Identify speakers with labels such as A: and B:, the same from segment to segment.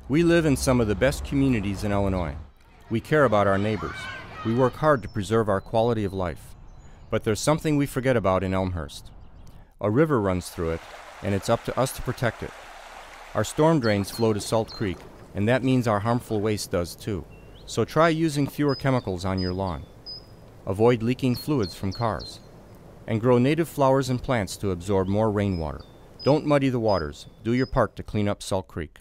A: We live in some of the best communities in Illinois. We care about our neighbors. We work hard to preserve our quality of life. But there's something we forget about in Elmhurst. A river runs through it, and it's up to us to protect it. Our storm drains flow to Salt Creek, and that means our harmful waste does too. So try using fewer chemicals on your lawn. Avoid leaking fluids from cars. And grow native flowers and plants to absorb more rainwater. Don't muddy the waters. Do your part to clean up Salt Creek.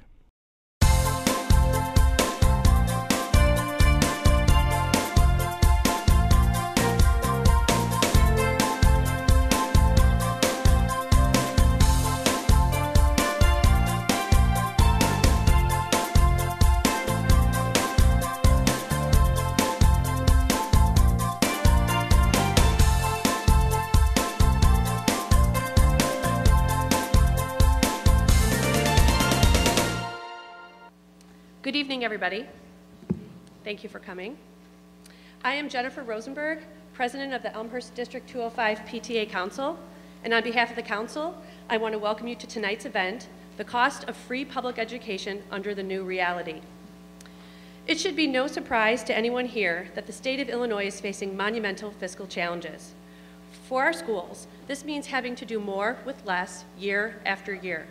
B: Good evening, everybody. Thank you for coming. I am Jennifer Rosenberg, President of the Elmhurst District 205 PTA Council, and on behalf of the Council, I want to welcome you to tonight's event, The Cost of Free Public Education Under the New Reality. It should be no surprise to anyone here that the state of Illinois is facing monumental fiscal challenges. For our schools, this means having to do more with less year after year.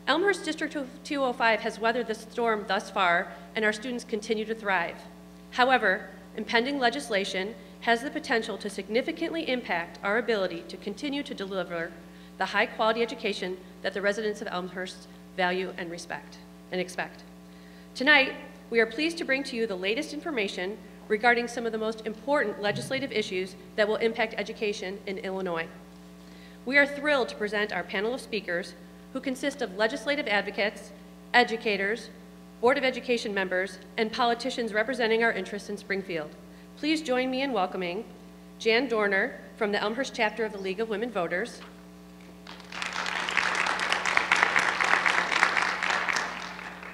B: Elmhurst District 205 has weathered the storm thus far, and our students continue to thrive. However, impending legislation has the potential to significantly impact our ability to continue to deliver the high-quality education that the residents of Elmhurst value and respect and expect. Tonight, we are pleased to bring to you the latest information regarding some of the most important legislative issues that will impact education in Illinois. We are thrilled to present our panel of speakers who consist of legislative advocates, educators, Board of Education members, and politicians representing our interests in Springfield. Please join me in welcoming Jan Dorner from the Elmhurst chapter of the League of Women Voters,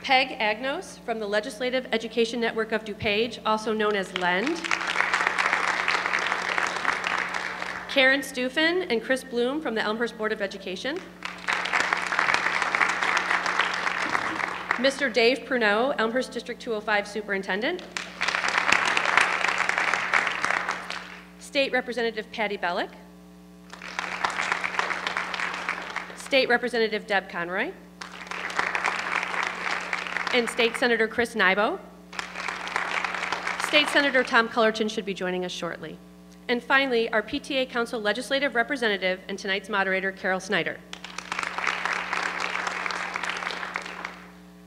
B: Peg Agnos from the Legislative Education Network of DuPage, also known as LEND, Karen Stufen and Chris Bloom from the Elmhurst Board of Education, Mr. Dave Pruneau, Elmhurst District 205 Superintendent, State Representative Patty Bellick, State Representative Deb Conroy, and State Senator Chris Nybo. State Senator Tom Cullerton should be joining us shortly. And finally, our PTA Council Legislative Representative and tonight's moderator, Carol Snyder.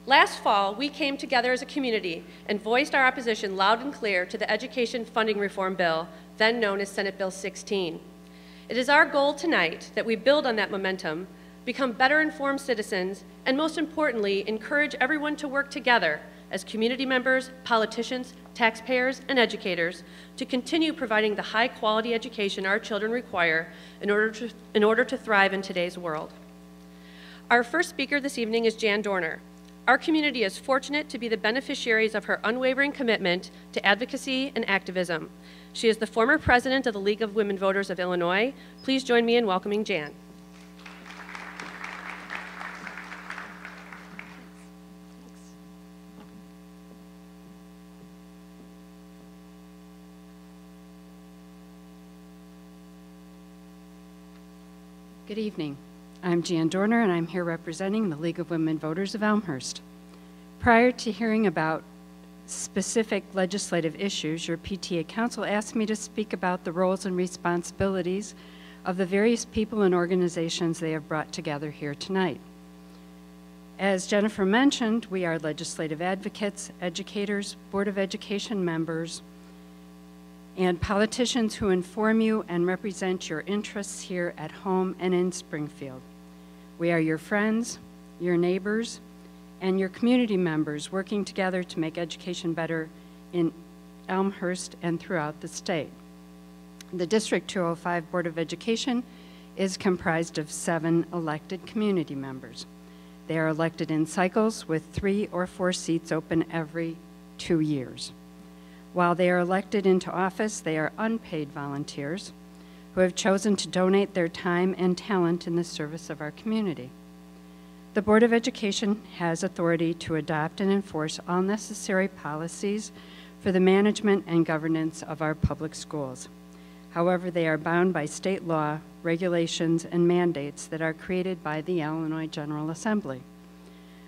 B: Last fall, we came together as a community and voiced our opposition loud and clear to the Education Funding Reform Bill, then known as Senate Bill 16. It is our goal tonight that we build on that momentum, become better informed citizens, and most importantly, encourage everyone to work together as community members, politicians, taxpayers, and educators to continue providing the high-quality education our children require in order to thrive in today's world. Our first speaker this evening is Jan Dorner. Our community is fortunate to be the beneficiaries of her unwavering commitment to advocacy and activism. She is the former president of the League of Women Voters of Illinois. Please join me in welcoming Jan.
C: Good evening. I'm Jan Dorner, and I'm here representing the League of Women Voters of Elmhurst. Prior to hearing about specific legislative issues, your PTA Council asked me to speak about the roles and responsibilities of the various people and organizations they have brought together here tonight. As Jennifer mentioned, we are legislative advocates, educators, Board of Education members, and politicians who inform you and represent your interests here at home and in Springfield. We are your friends, your neighbors, and your community members working together to make education better in Elmhurst and throughout the state. The District 205 Board of Education is comprised of 7 elected community members. They are elected in cycles with 3 or 4 seats open every 2 years. While they are elected into office, they are unpaid volunteers who have chosen to donate their time and talent in the service of our community. The Board of Education has authority to adopt and enforce all necessary policies for the management and governance of our public schools. However, they are bound by state law, regulations, and mandates that are created by the Illinois General Assembly.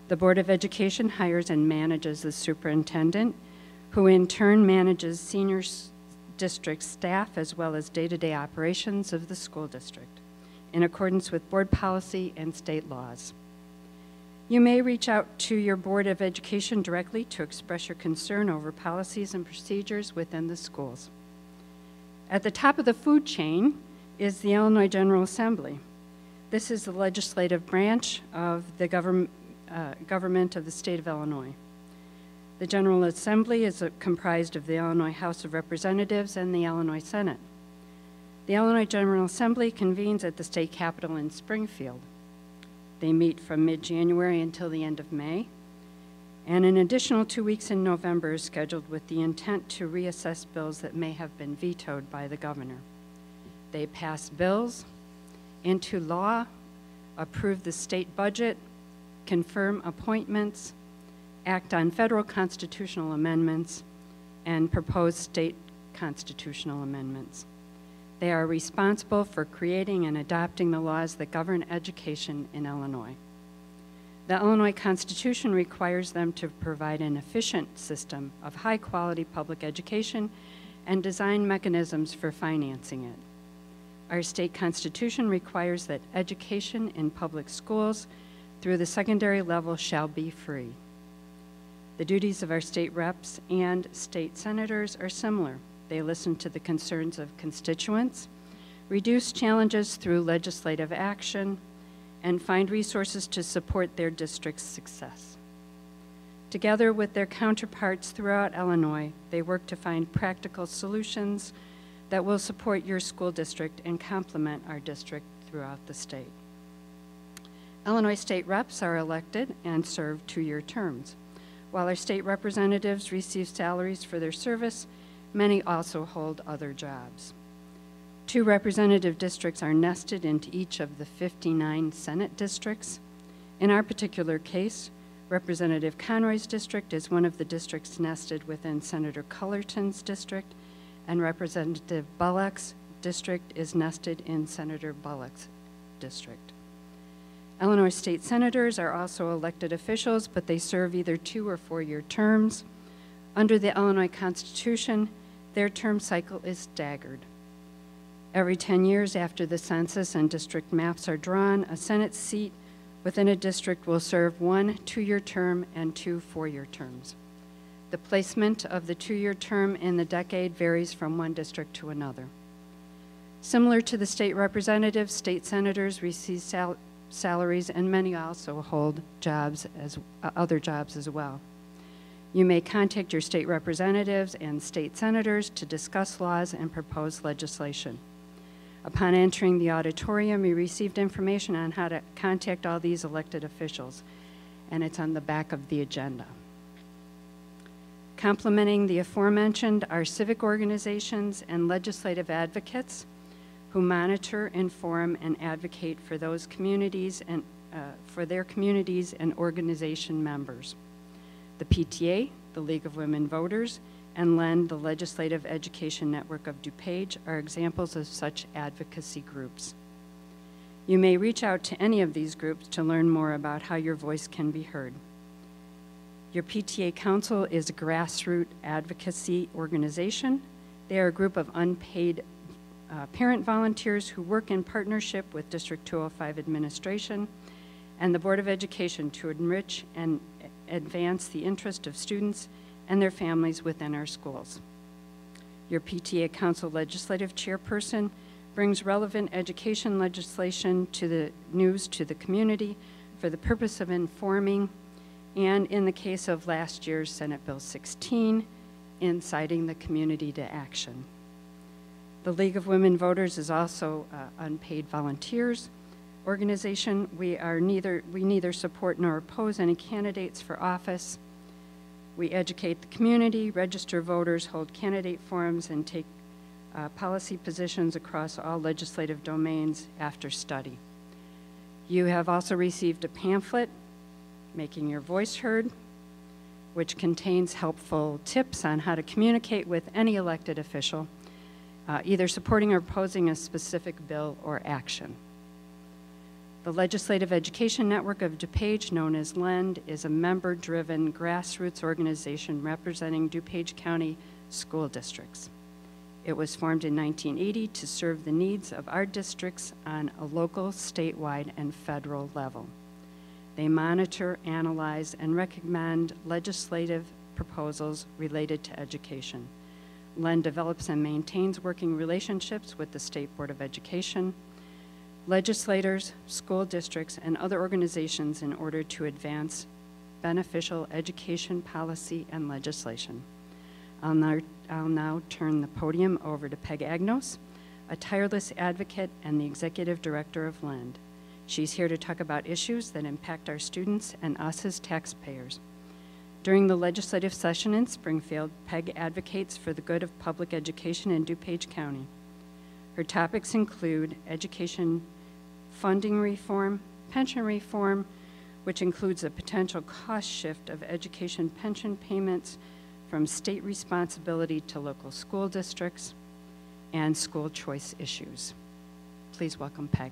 C: The Board of Education hires and manages the superintendent, who in turn manages senior district staff as well as day-to-day operations of the school district, in accordance with board policy and state laws. You may reach out to your Board of Education directly to express your concern over policies and procedures within the schools. At the top of the food chain is the Illinois General Assembly. This is the legislative branch of the government of the state of Illinois. The General Assembly is comprised of the Illinois House of Representatives and the Illinois Senate. The Illinois General Assembly convenes at the state capitol in Springfield. They meet from mid-January until the end of May, and an additional 2 weeks in November is scheduled with the intent to reassess bills that may have been vetoed by the governor. They pass bills into law, approve the state budget, confirm appointments, act on federal constitutional amendments, and propose state constitutional amendments. They are responsible for creating and adopting the laws that govern education in Illinois. The Illinois Constitution requires them to provide an efficient system of high-quality public education and design mechanisms for financing it. Our state constitution requires that education in public schools through the secondary level shall be free. The duties of our state reps and state senators are similar. They listen to the concerns of constituents, reduce challenges through legislative action, and find resources to support their district's success. Together with their counterparts throughout Illinois, they work to find practical solutions that will support your school district and complement our district throughout the state. Illinois state reps are elected and serve 2-year terms. While our state representatives receive salaries for their service, many also hold other jobs. 2 representative districts are nested into each of the 59 Senate districts. In our particular case, Representative Conroy's district is one of the districts nested within Senator Cullerton's district, and Representative Bullock's district is nested in Senator Bullock's district. Illinois state senators are also elected officials, but they serve either 2 or 4-year terms. Under the Illinois Constitution, their term cycle is staggered. Every 10 years after the census and district maps are drawn, a Senate seat within a district will serve 1 2-year term and 2 4-year terms. The placement of the 2-year term in the decade varies from one district to another. Similar to the state representatives, state senators receive salaries, and many also hold jobs other jobs as well. You may contact your state representatives and state senators to discuss laws and propose legislation. Upon entering the auditorium, you received information on how to contact all these elected officials, and it's on the back of the agenda. Complementing the aforementioned are civic organizations and legislative advocates who monitor, inform, and advocate for those communities and for their communities and organization members. The PTA, the League of Women Voters, and LEND, the Legislative Education Network of DuPage, are examples of such advocacy groups. You may reach out to any of these groups to learn more about how your voice can be heard. Your PTA Council is a grassroots advocacy organization. They are a group of unpaid parent volunteers who work in partnership with District 205 administration and the Board of Education to enrich and advance the interest of students and their families within our schools. Your PTA Council legislative chairperson brings relevant education legislation to the news to the community for the purpose of informing, and in the case of last year's Senate Bill 16, inciting the community to action. The League of Women Voters is also unpaid volunteers organization. We neither support nor oppose any candidates for office. We educate the community, register voters, hold candidate forums, and take policy positions across all legislative domains after study. You have also received a pamphlet, Making Your Voice Heard, which contains helpful tips on how to communicate with any elected official, either supporting or opposing a specific bill or action. The Legislative Education Network of DuPage, known as LEND, is a member-driven grassroots organization representing DuPage County school districts. It was formed in 1980 to serve the needs of our districts on a local, statewide, and federal level. They monitor, analyze, and recommend legislative proposals related to education. LEND develops and maintains working relationships with the State Board of Education, legislators, school districts, and other organizations in order to advance beneficial education policy and legislation. I'll now turn the podium over to Peg Agnos, a tireless advocate and the executive director of LEND. She's here to talk about issues that impact our students and us as taxpayers. During the legislative session in Springfield, Peg advocates for the good of public education in DuPage County. Her topics include education funding reform, pension reform, which includes a potential cost shift of education pension payments from state responsibility to local school districts, and school choice issues. Please welcome Peg.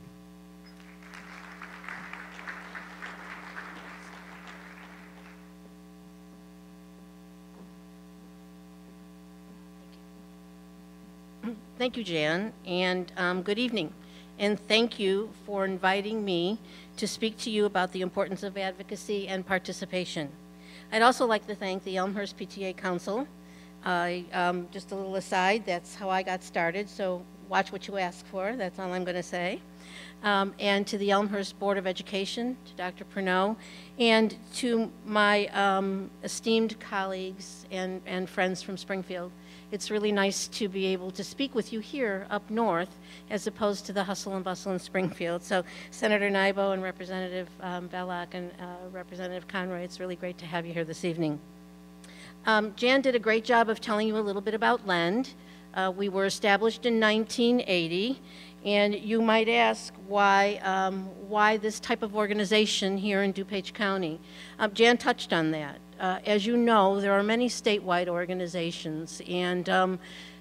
D: Thank you, Jan, and good evening. And thank you for inviting me to speak to you about the importance of advocacy and participation. I'd also like to thank the Elmhurst PTA Council. Just a little aside, that's how I got started, so watch what you ask for, that's all I'm going to say. And to the Elmhurst Board of Education, to Dr. Pernot, and to my esteemed colleagues and friends from Springfield. It's really nice to be able to speak with you here up north as opposed to the hustle and bustle in Springfield. So Senator Nybo and Representative Belloc and Representative Conroy, it's really great to have you here this evening. Jan did a great job of telling you a little bit about LEND. We were established in 1980, and you might ask why this type of organization here in DuPage County. Jan touched on that. As you know, there are many statewide organizations and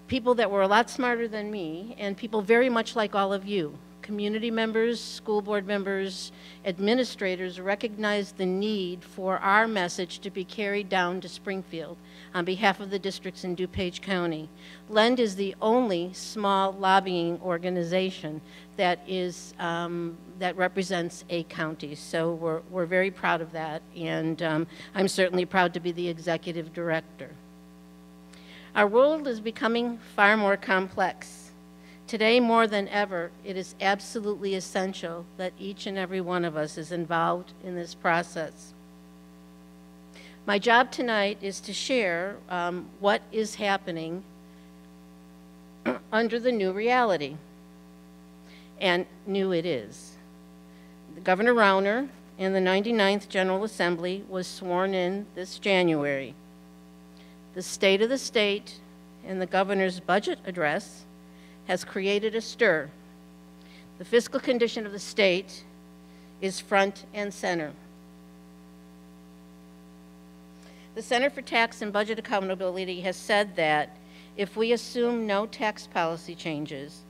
D: people that were a lot smarter than me and people very much like all of you. Community members, school board members, administrators recognize the need for our message to be carried down to Springfield on behalf of the districts in DuPage County. LEND is the only small lobbying organization that is that represents a county. So we're very proud of that, and I'm certainly proud to be the executive director. Our world is becoming far more complex. Today, more than ever, it is absolutely essential that each and every one of us is involved in this process. My job tonight is to share what is happening under the new reality, and new it is. Governor Rauner in the 99th General Assembly was sworn in this January. The State of the State and the governor's budget address has created a stir. The fiscal condition of the state is front and center. The Center for Tax and Budget Accountability has said that if we assume no tax policy changes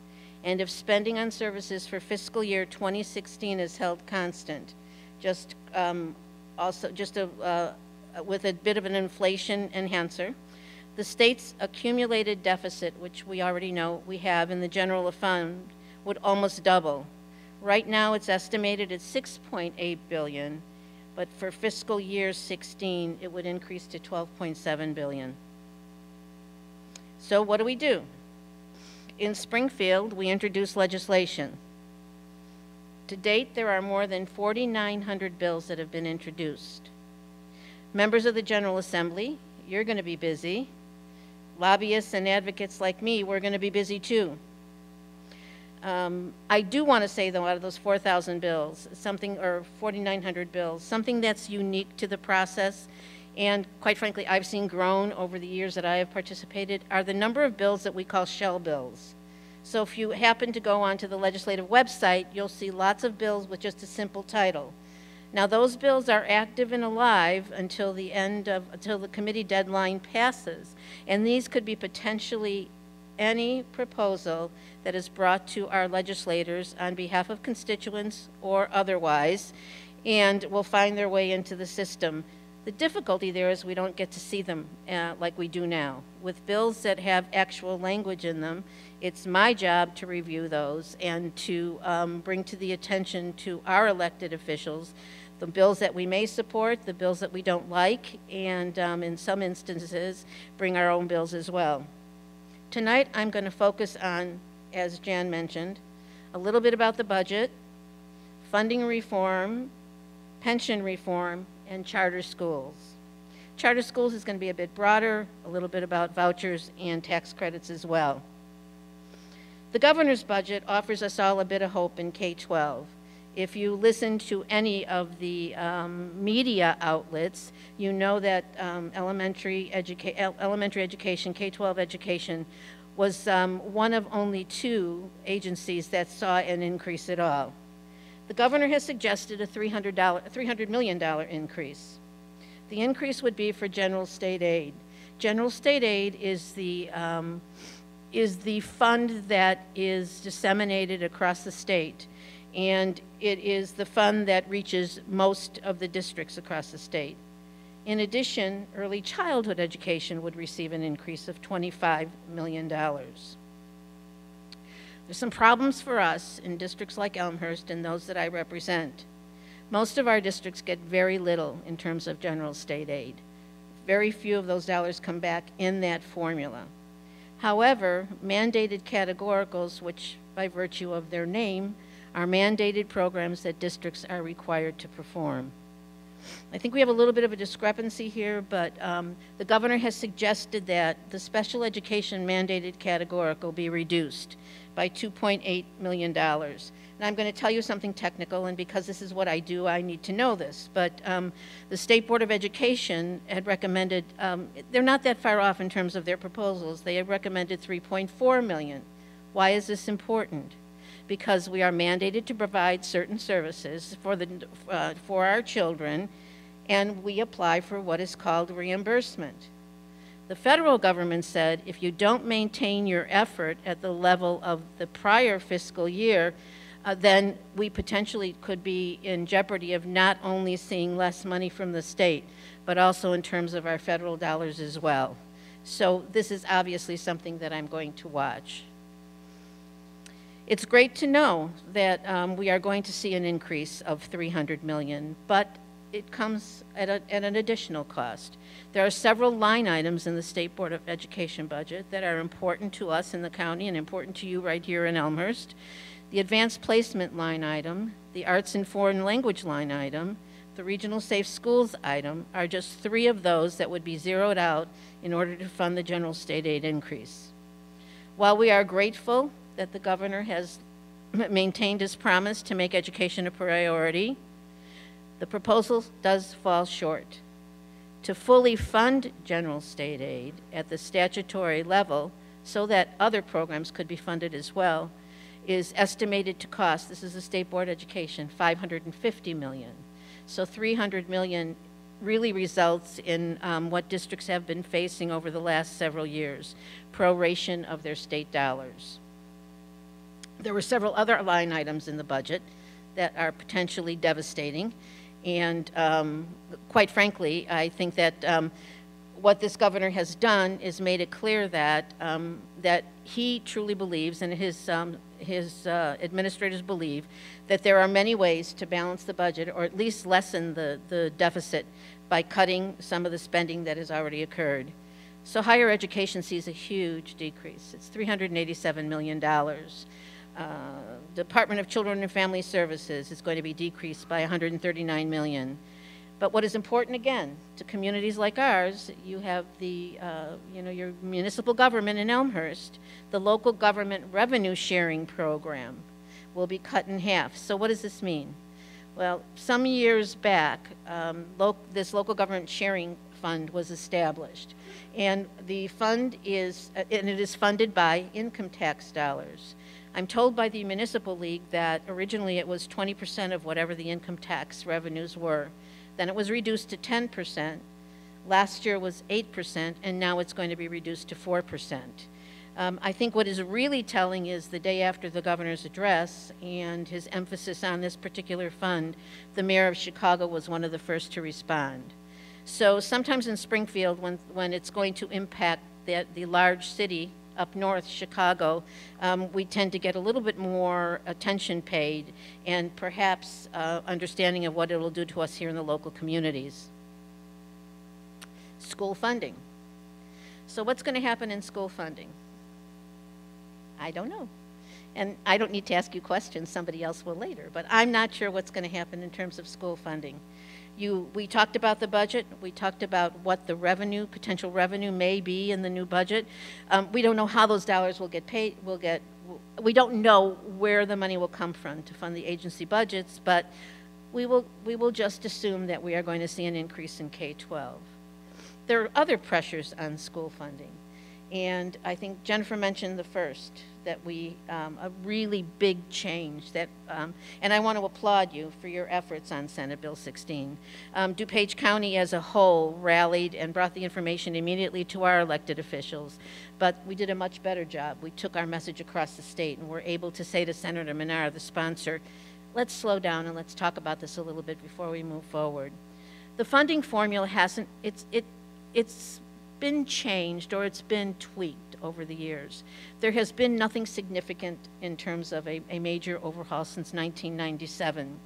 D: and if spending on services for fiscal year 2016 is held constant, with a bit of an inflation enhancer, the state's accumulated deficit, which we already know we have in the general fund, would almost double. Right now it's estimated at $6.8 billion, but for fiscal year 16 it would increase to $12.7 billion. So what do? In Springfield, we introduced legislation. To date, there are more than 4,900 bills that have been introduced. Members of the General Assembly, you're going to be busy. Lobbyists and advocates like me, we're going to be busy too. I do want to say, though, out of those 4,000 bills, or 4,900 bills, something that's unique to the process, and quite frankly, I've seen grown over the years that I have participated, are the number of bills that we call shell bills. So if you happen to go onto the legislative website, you'll see lots of bills with just a simple title. Now those bills are active and alive until the committee deadline passes. And these could be potentially any proposal that is brought to our legislators on behalf of constituents or otherwise, and will find their way into the system. The difficulty there is we don't get to see them like we do now. With bills that have actual language in them, it's my job to review those and to bring to the attention to our elected officials the bills that we may support, the bills that we don't like, and in some instances, bring our own bills as well. Tonight, I'm going to focus on, as Jan mentioned, a little bit about the budget, funding reform, pension reform, and charter schools. Charter schools is going to be a bit broader, a little bit about vouchers and tax credits as well. The governor's budget offers us all a bit of hope in K-12. If you listen to any of the media outlets, you know that elementary education, K-12 education, was one of only 2 agencies that saw an increase at all. The governor has suggested a $300 million increase. The increase would be for general state aid. General state aid is the fund that is disseminated across the state, and it is the fund that reaches most of the districts across the state. In addition, early childhood education would receive an increase of $25 million. There's some problems for us in districts like Elmhurst and those that I represent. Most of our districts get very little in terms of general state aid. Very few of those dollars come back in that formula. However, mandated categoricals, which by virtue of their name, are mandated programs that districts are required to perform. I think we have a little bit of a discrepancy here, but the governor has suggested that the special education mandated categorical be reduced by $2.8 million. And I'm going to tell you something technical, and because this is what I do, I need to know this. But the State Board of Education had recommended, they're not that far off in terms of their proposals. They have recommended $3.4 million. Why is this important? Because we are mandated to provide certain services for our children, and we apply for what is called reimbursement. The federal government said if you don't maintain your effort at the level of the prior fiscal year, then we potentially could be in jeopardy of not only seeing less money from the state, but also in terms of our federal dollars as well. So this is obviously something that I'm going to watch. It's great to know that we are going to see an increase of $300 million, but it comes at an additional cost. There are several line items in the State Board of Education budget that are important to us in the county and important to you right here in Elmhurst. The advanced placement line item, the arts and foreign language line item, the regional safe schools item are just 3 of those that would be zeroed out in order to fund the general state aid increase. While we are grateful that the governor has maintained his promise to make education a priority, the proposal does fall short. To fully fund general state aid at the statutory level so that other programs could be funded as well is estimated to cost, this is the State Board of Education, $550 million. So $300 million really results in what districts have been facing over the last several years, proration of their state dollars. There were several other line items in the budget that are potentially devastating. And quite frankly, I think that what this governor has done is made it clear that that he truly believes, and his administrators believe, that there are many ways to balance the budget, or at least lessen the deficit by cutting some of the spending that has already occurred. So higher education sees a huge decrease. It's $387 million. Department of Children and Family Services is going to be decreased by $139 million. But what is important, again, to communities like ours, you have the, your municipal government in Elmhurst, the local government revenue sharing program will be cut in half. So what does this mean? Well, some years back, this local government sharing fund was established. And the fund is, and it is funded by income tax dollars. I'm told by the Municipal League that originally it was 20% of whatever the income tax revenues were. Then it was reduced to 10%. Last year was 8%, and now it's going to be reduced to 4%. I think what is really telling is the day after the governor's address and his emphasis on this particular fund, the mayor of Chicago was one of the first to respond. So sometimes in Springfield, when it's going to impact the large city up north, Chicago, we tend to get a little bit more attention paid and perhaps understanding of what it will do to us here in the local communities. School funding. So what's going to happen in school funding? I don't know. And I don't need to ask you questions, somebody else will later, but I'm not sure what's going to happen in terms of school funding. We talked about the budget, we talked about what the revenue, potential revenue may be in the new budget. We don't know how those dollars will get paid, we don't know where the money will come from to fund the agency budgets, but we will just assume that we are going to see an increase in K-12. There are other pressures on school funding, and I think Jennifer mentioned the first, that a really big change that, and I want to applaud you for your efforts on Senate Bill 16. DuPage County as a whole rallied and brought the information immediately to our elected officials, but we did a much better job. We took our message across the state and were able to say to Senator Menard, the sponsor, let's slow down and let's talk about this a little bit before we move forward. The funding formula hasn't, it's been changed or it's been tweaked over the years. There has been nothing significant in terms of a major overhaul since 1997.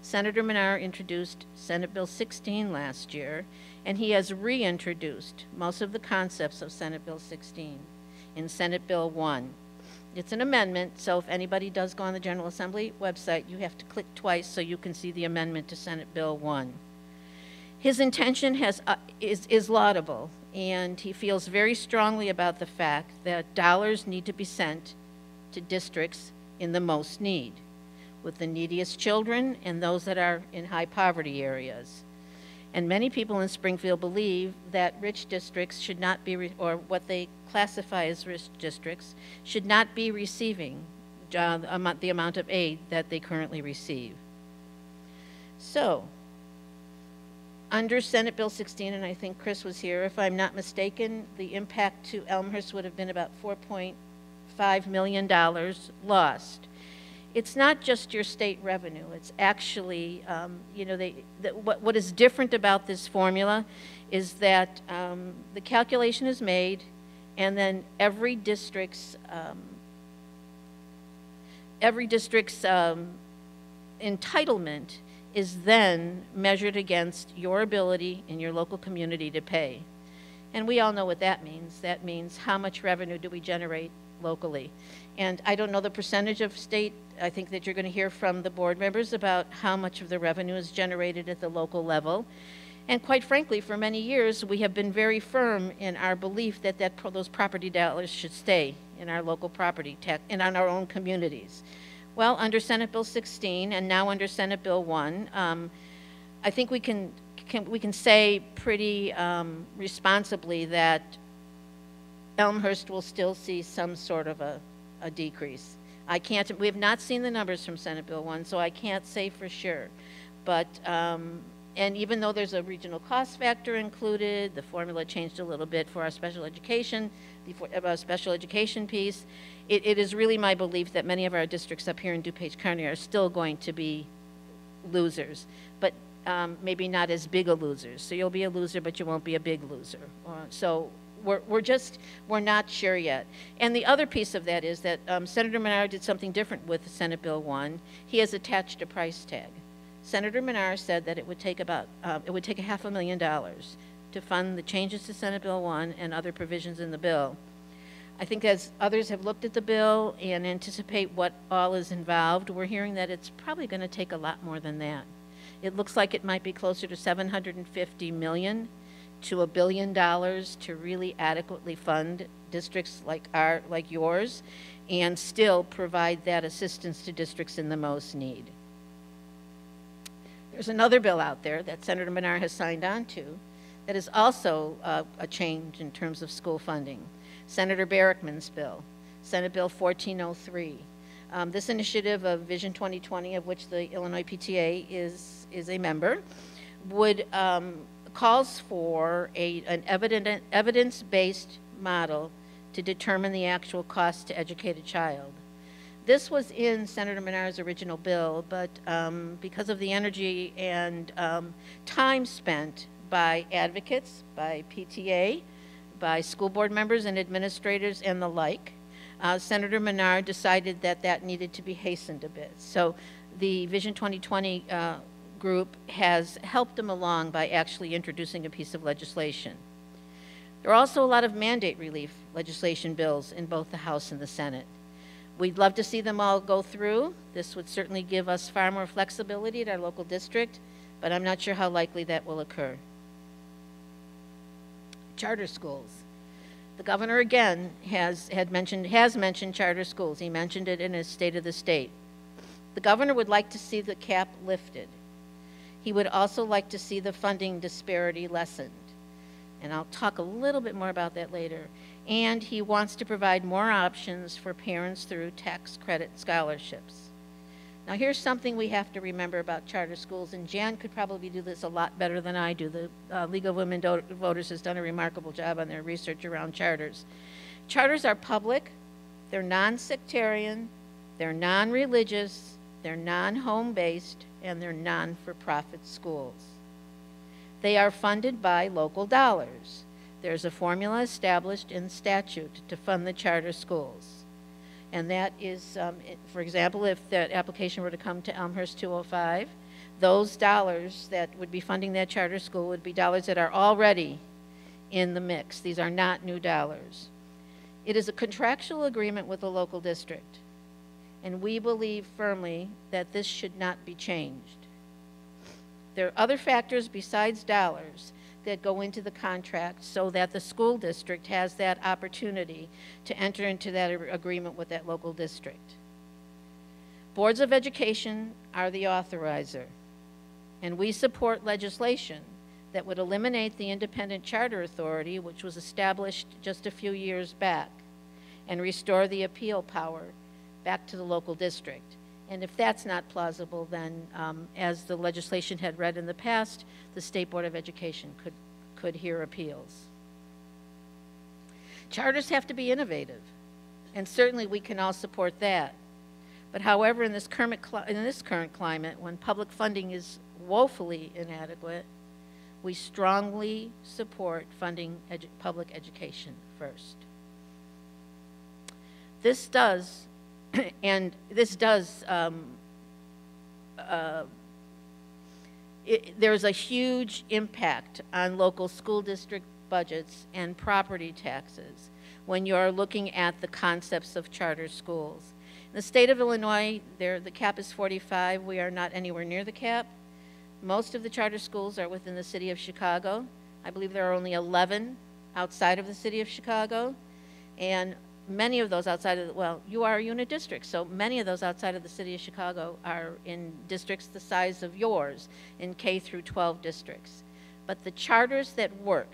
D: Senator Menard introduced Senate Bill 16 last year, and he has reintroduced most of the concepts of Senate Bill 16 in Senate Bill 1. It's an amendment, so if anybody does go on the General Assembly website, you have to click twice so you can see the amendment to Senate Bill 1. His intention is laudable, and he feels very strongly about the fact that dollars need to be sent to districts in the most need, with the neediest children and those that are in high poverty areas. And many people in Springfield believe that rich districts should not be, or what they classify as rich districts, should not be receiving the amount of aid that they currently receive. So, under Senate Bill 16, and I think Chris was here, if I'm not mistaken, the impact to Elmhurst would have been about $4.5 million lost. It's not just your state revenue. It's actually, what is different about this formula is that the calculation is made, and then every district's entitlement is then measured against your ability in your local community to pay. And we all know what that means. That means how much revenue do we generate locally. And I don't know the percentage of state. I think that you're going to hear from the board members about how much of the revenue is generated at the local level. And quite frankly, for many years, we have been very firm in our belief that those property dollars should stay in our local property tax and on our own communities. Well, under Senate Bill 16 and now under Senate Bill 1, I think we can say pretty responsibly that Elmhurst will still see some sort of a decrease. We have not seen the numbers from Senate Bill 1, so I can't say for sure. But, and even though there's a regional cost factor included, the formula changed a little bit for our special education, the special education piece, it is really my belief that many of our districts up here in DuPage County are still going to be losers, but maybe not as big a losers. So you'll be a loser, but you won't be a big loser. So we're not sure yet. And the other piece of that is that Senator Menard did something different with Senate Bill 1. He has attached a price tag. Senator Menard said that it would take $500,000 to fund the changes to Senate Bill 1 and other provisions in the bill. I think as others have looked at the bill and anticipate what all is involved, we're hearing that it's probably going to take a lot more than that. It looks like it might be closer to $750 million to $1 billion to really adequately fund districts like yours and still provide that assistance to districts in the most need. There's another bill out there that Senator Menard has signed on to that is also a change in terms of school funding. Senator Barrickman's bill, Senate Bill 1403. This initiative of Vision 2020, of which the Illinois PTA is a member, would calls for an evidence-based model to determine the actual cost to educate a child. This was in Senator Menard's original bill, but because of the energy and time spent by advocates, by PTA, by school board members and administrators and the like, Senator Menard decided that that needed to be hastened a bit. So the Vision 2020 group has helped him along by actually introducing a piece of legislation. There are also a lot of mandate relief legislation bills in both the House and the Senate. We'd love to see them all go through. This would certainly give us far more flexibility at our local district, but I'm not sure how likely that will occur. Charter schools. The governor again has mentioned charter schools. He mentioned it in his State of the State. The governor would like to see the cap lifted. He would also like to see the funding disparity lessened. And I'll talk a little bit more about that later. And he wants to provide more options for parents through tax credit scholarships. Now here's something we have to remember about charter schools, and Jan could probably do this a lot better than I do. The League of Women Voters has done a remarkable job on their research around charters. Charters are public, they're non-sectarian, they're non-religious, they're non-home-based, and they're non-for-profit schools. They are funded by local dollars. There's a formula established in statute to fund the charter schools. And that is, for example, if that application were to come to Elmhurst 205, those dollars that would be funding that charter school would be dollars that are already in the mix. These are not new dollars. It is a contractual agreement with the local district, and we believe firmly that this should not be changed. There are other factors besides dollars that go into the contract so that the school district has that opportunity to enter into that agreement with that local district. Boards of education are the authorizer, and we support legislation that would eliminate the independent charter authority, which was established just a few years back, and restore the appeal power back to the local district. And if that's not plausible, then as the legislation had read in the past, the State Board of Education could hear appeals. Charters have to be innovative, and certainly we can all support that. But however, in this current climate, when public funding is woefully inadequate, we strongly support funding public education first. This does there's a huge impact on local school district budgets and property taxes when you're looking at the concepts of charter schools. In the state of Illinois, the cap is 45. We are not anywhere near the cap. Most of the charter schools are within the city of Chicago. I believe there are only 11 outside of the city of Chicago, and many of those outside of, well, you are a unit district, so many of those outside of the city of Chicago are in districts the size of yours, in K through 12 districts. But the charters that work,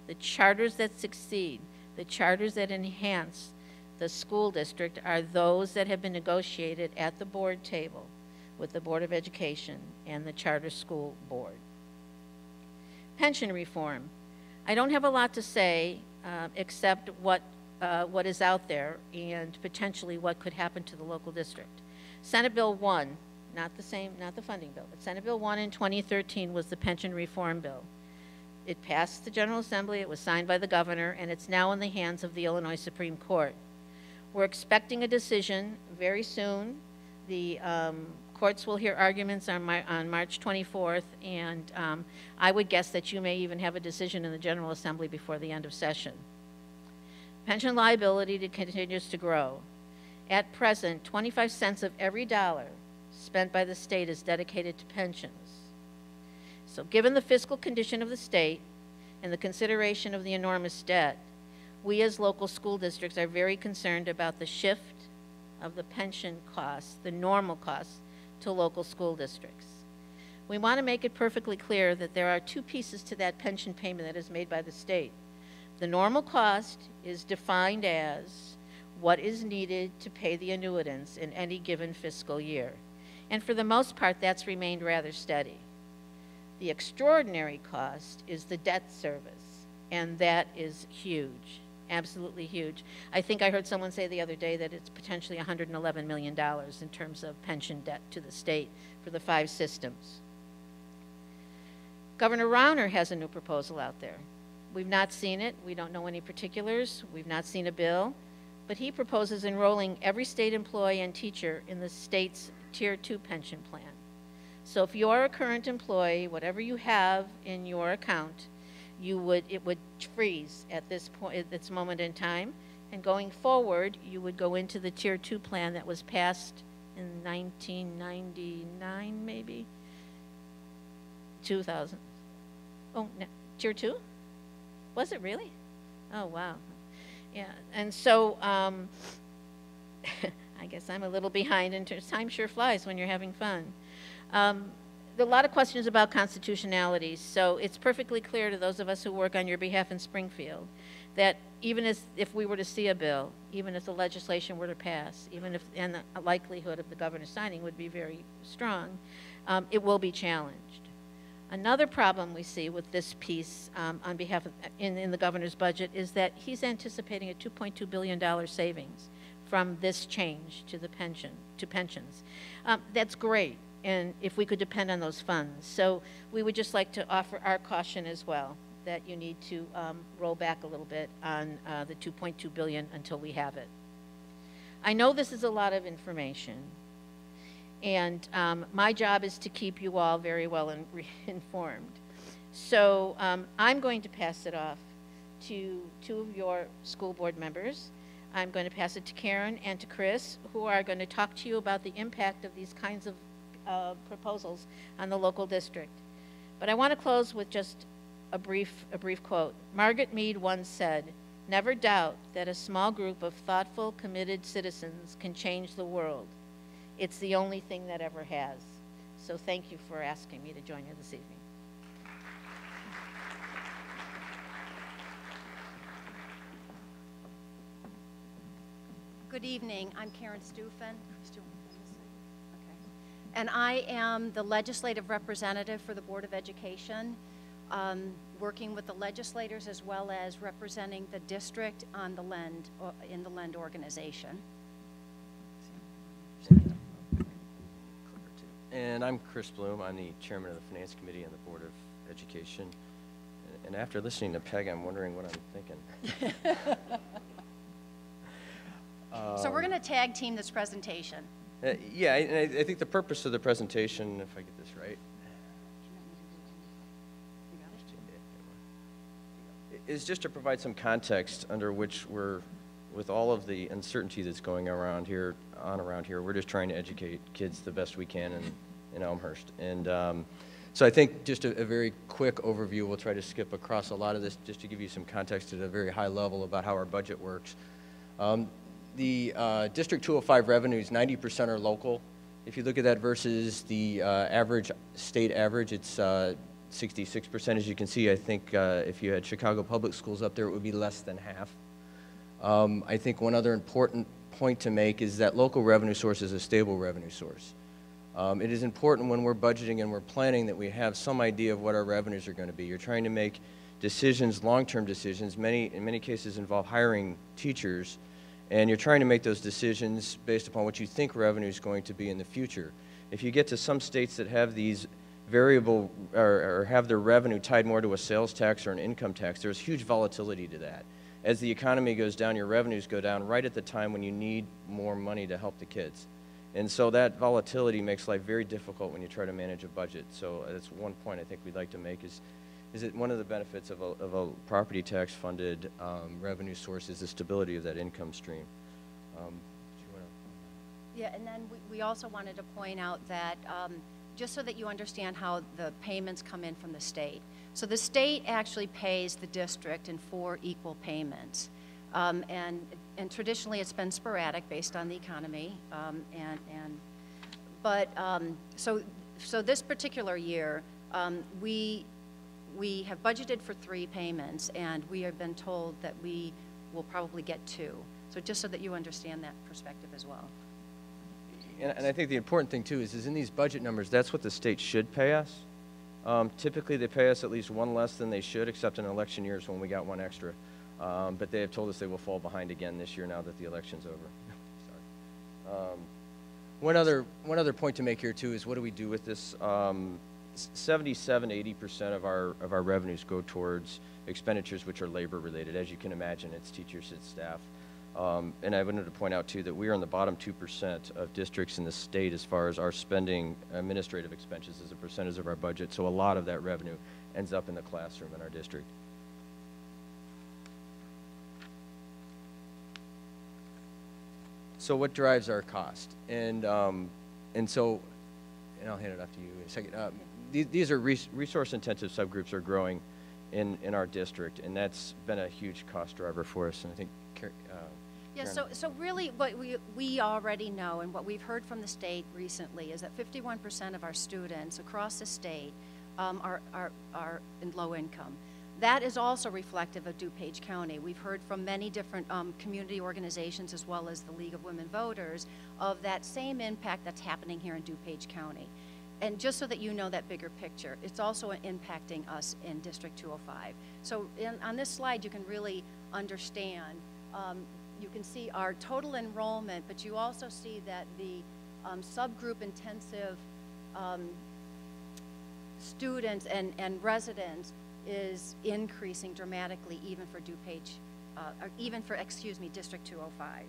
D: the charters that succeed, the charters that enhance the school district are those that have been negotiated at the board table with the Board of Education and the Charter School Board. Pension reform. I don't have a lot to say except what is out there and potentially what could happen to the local district. Senate Bill 1, not the funding bill, but Senate Bill 1 in 2013 was the pension reform bill. It passed the General Assembly, it was signed by the governor, and it's now in the hands of the Illinois Supreme Court. We're expecting a decision very soon. The courts will hear arguments on March 24th, and I would guess that you may even have a decision in the General Assembly before the end of session. Pension liability continues to grow. At present, 25 cents of every dollar spent by the state is dedicated to pensions. So given the fiscal condition of the state and the consideration of the enormous debt, we as local school districts are very concerned about the shift of the pension costs, the normal costs, to local school districts. We want to make it perfectly clear that there are two pieces to that pension payment that is made by the state. The normal cost is defined as what is needed to pay the annuitants in any given fiscal year. And for the most part, that's remained rather steady. The extraordinary cost is the debt service, and that is huge, absolutely huge. I think I heard someone say the other day that it's potentially $111 million in terms of pension debt to the state for the 5 systems. Governor Rauner has a new proposal out there. We've not seen it. We don't know any particulars. We've not seen a bill. But he proposes enrolling every state employee and teacher in the state's Tier 2 pension plan. So if you're a current employee, whatever you have in your account, it would freeze at this point, at this moment in time. And going forward, you would go into the Tier 2 plan that was passed in 1999, maybe? 2000. Oh, no, Tier 2? Was it really? Oh, wow. Yeah, and so I guess I'm a little behind in terms, time sure flies when you're having fun. There are a lot of questions about constitutionality, so it's perfectly clear to those of us who work on your behalf in Springfield that even if we were to see a bill, even if the legislation were to pass, even if, and the likelihood of the governor signing would be very strong, it will be challenged. Another problem we see with this piece on behalf of, in the governor's budget is that he's anticipating a $2.2 billion savings from this change to the pensions. That's great, and if we could depend on those funds. So we would just like to offer our caution as well, that you need to roll back a little bit on the $2.2 billion until we have it. I know this is a lot of information, and my job is to keep you all very well informed. So I'm going to pass it off to 2 of your school board members. I'm going to pass it to Karen and to Chris, who are going to talk to you about the impact of these kinds of proposals on the local district. But I want to close with just a brief quote. Margaret Mead once said, "Never doubt that a small group of thoughtful, committed citizens can change the world. It's the only thing that ever has." So thank you for asking me to join you this evening.
E: Good evening. I'm Karen Stufen. And I am the legislative representative for the Board of Education, working with the legislators as well as representing the district on the LEND, in the LEND organization.
F: And I'm Chris Bloom. I'm the chairman of the Finance Committee and the Board of Education. And after listening to Peg, I'm wondering what I'm thinking.
E: So we're going to tag team this presentation.
F: Yeah, and I think the purpose of the presentation, if I get this right, is just to provide some context under which we're, with all of the uncertainty that's going around here, we're just trying to educate kids the best we can in Elmhurst. And so I think just a very quick overview, we'll try to skip across a lot of this just to give you some context at a very high level about how our budget works. The District 205 revenues, 90% are local. If you look at that versus the average, state average, it's 66%. As you can see, I think if you had Chicago Public Schools up there, it would be less than half. I think one other important point to make is that local revenue source is a stable revenue source. It is important when we're budgeting and we're planning that we have some idea of what our revenues are going to be. You're trying to make decisions, long-term decisions, in many cases involve hiring teachers, and you're trying to make those decisions based upon what you think revenue is going to be in the future. If you get to some states that have these variable or have their revenue tied more to a sales tax or an income tax, there's huge volatility to that. As the economy goes down, your revenues go down right at the time when you need more money to help the kids. And so that volatility makes life very difficult when you try to manage a budget. So that's one point I think we'd like to make is that one of the benefits of a property tax funded revenue source is the stability of that income stream.
E: Yeah, and then we also wanted to point out that just so that you understand how the payments come in from the state. So the state actually pays the district in 4 equal payments. And traditionally it's been sporadic based on the economy. So so this particular year, we have budgeted for 3 payments, and we have been told that we will probably get 2. So just so that you understand that perspective as well.
F: And I think the important thing too is in these budget numbers, that's what the state should pay us. Typically they pay us at least 1 less than they should, except in election years when we got 1 extra. But they have told us they will fall behind again this year now that the election's over. Sorry. One other point to make here too is what do we do with this? 77–80% of our revenues go towards expenditures which are labor related. As you can imagine, it's teachers, it's staff. And I wanted to point out too that we are in the bottom 2% of districts in the state as far as our spending administrative expenses as a percentage of our budget. So a lot of that revenue ends up in the classroom in our district. So what drives our cost? And I'll hand it off to you in a second. These are resource-intensive subgroups are growing in our district, and that's been a huge cost driver for us. And I think,
E: yeah. So really, what we already know, and what we've heard from the state recently, is that 51% of our students across the state are in low income. That is also reflective of DuPage County. We've heard from many different community organizations as well as the League of Women Voters of that same impact that's happening here in DuPage County. And just so that you know that bigger picture, it's also impacting us in District 205. So on this slide, you can really understand, you can see our total enrollment, but you also see that the subgroup intensive students and residents is increasing dramatically even for DuPage, or even for, District 205.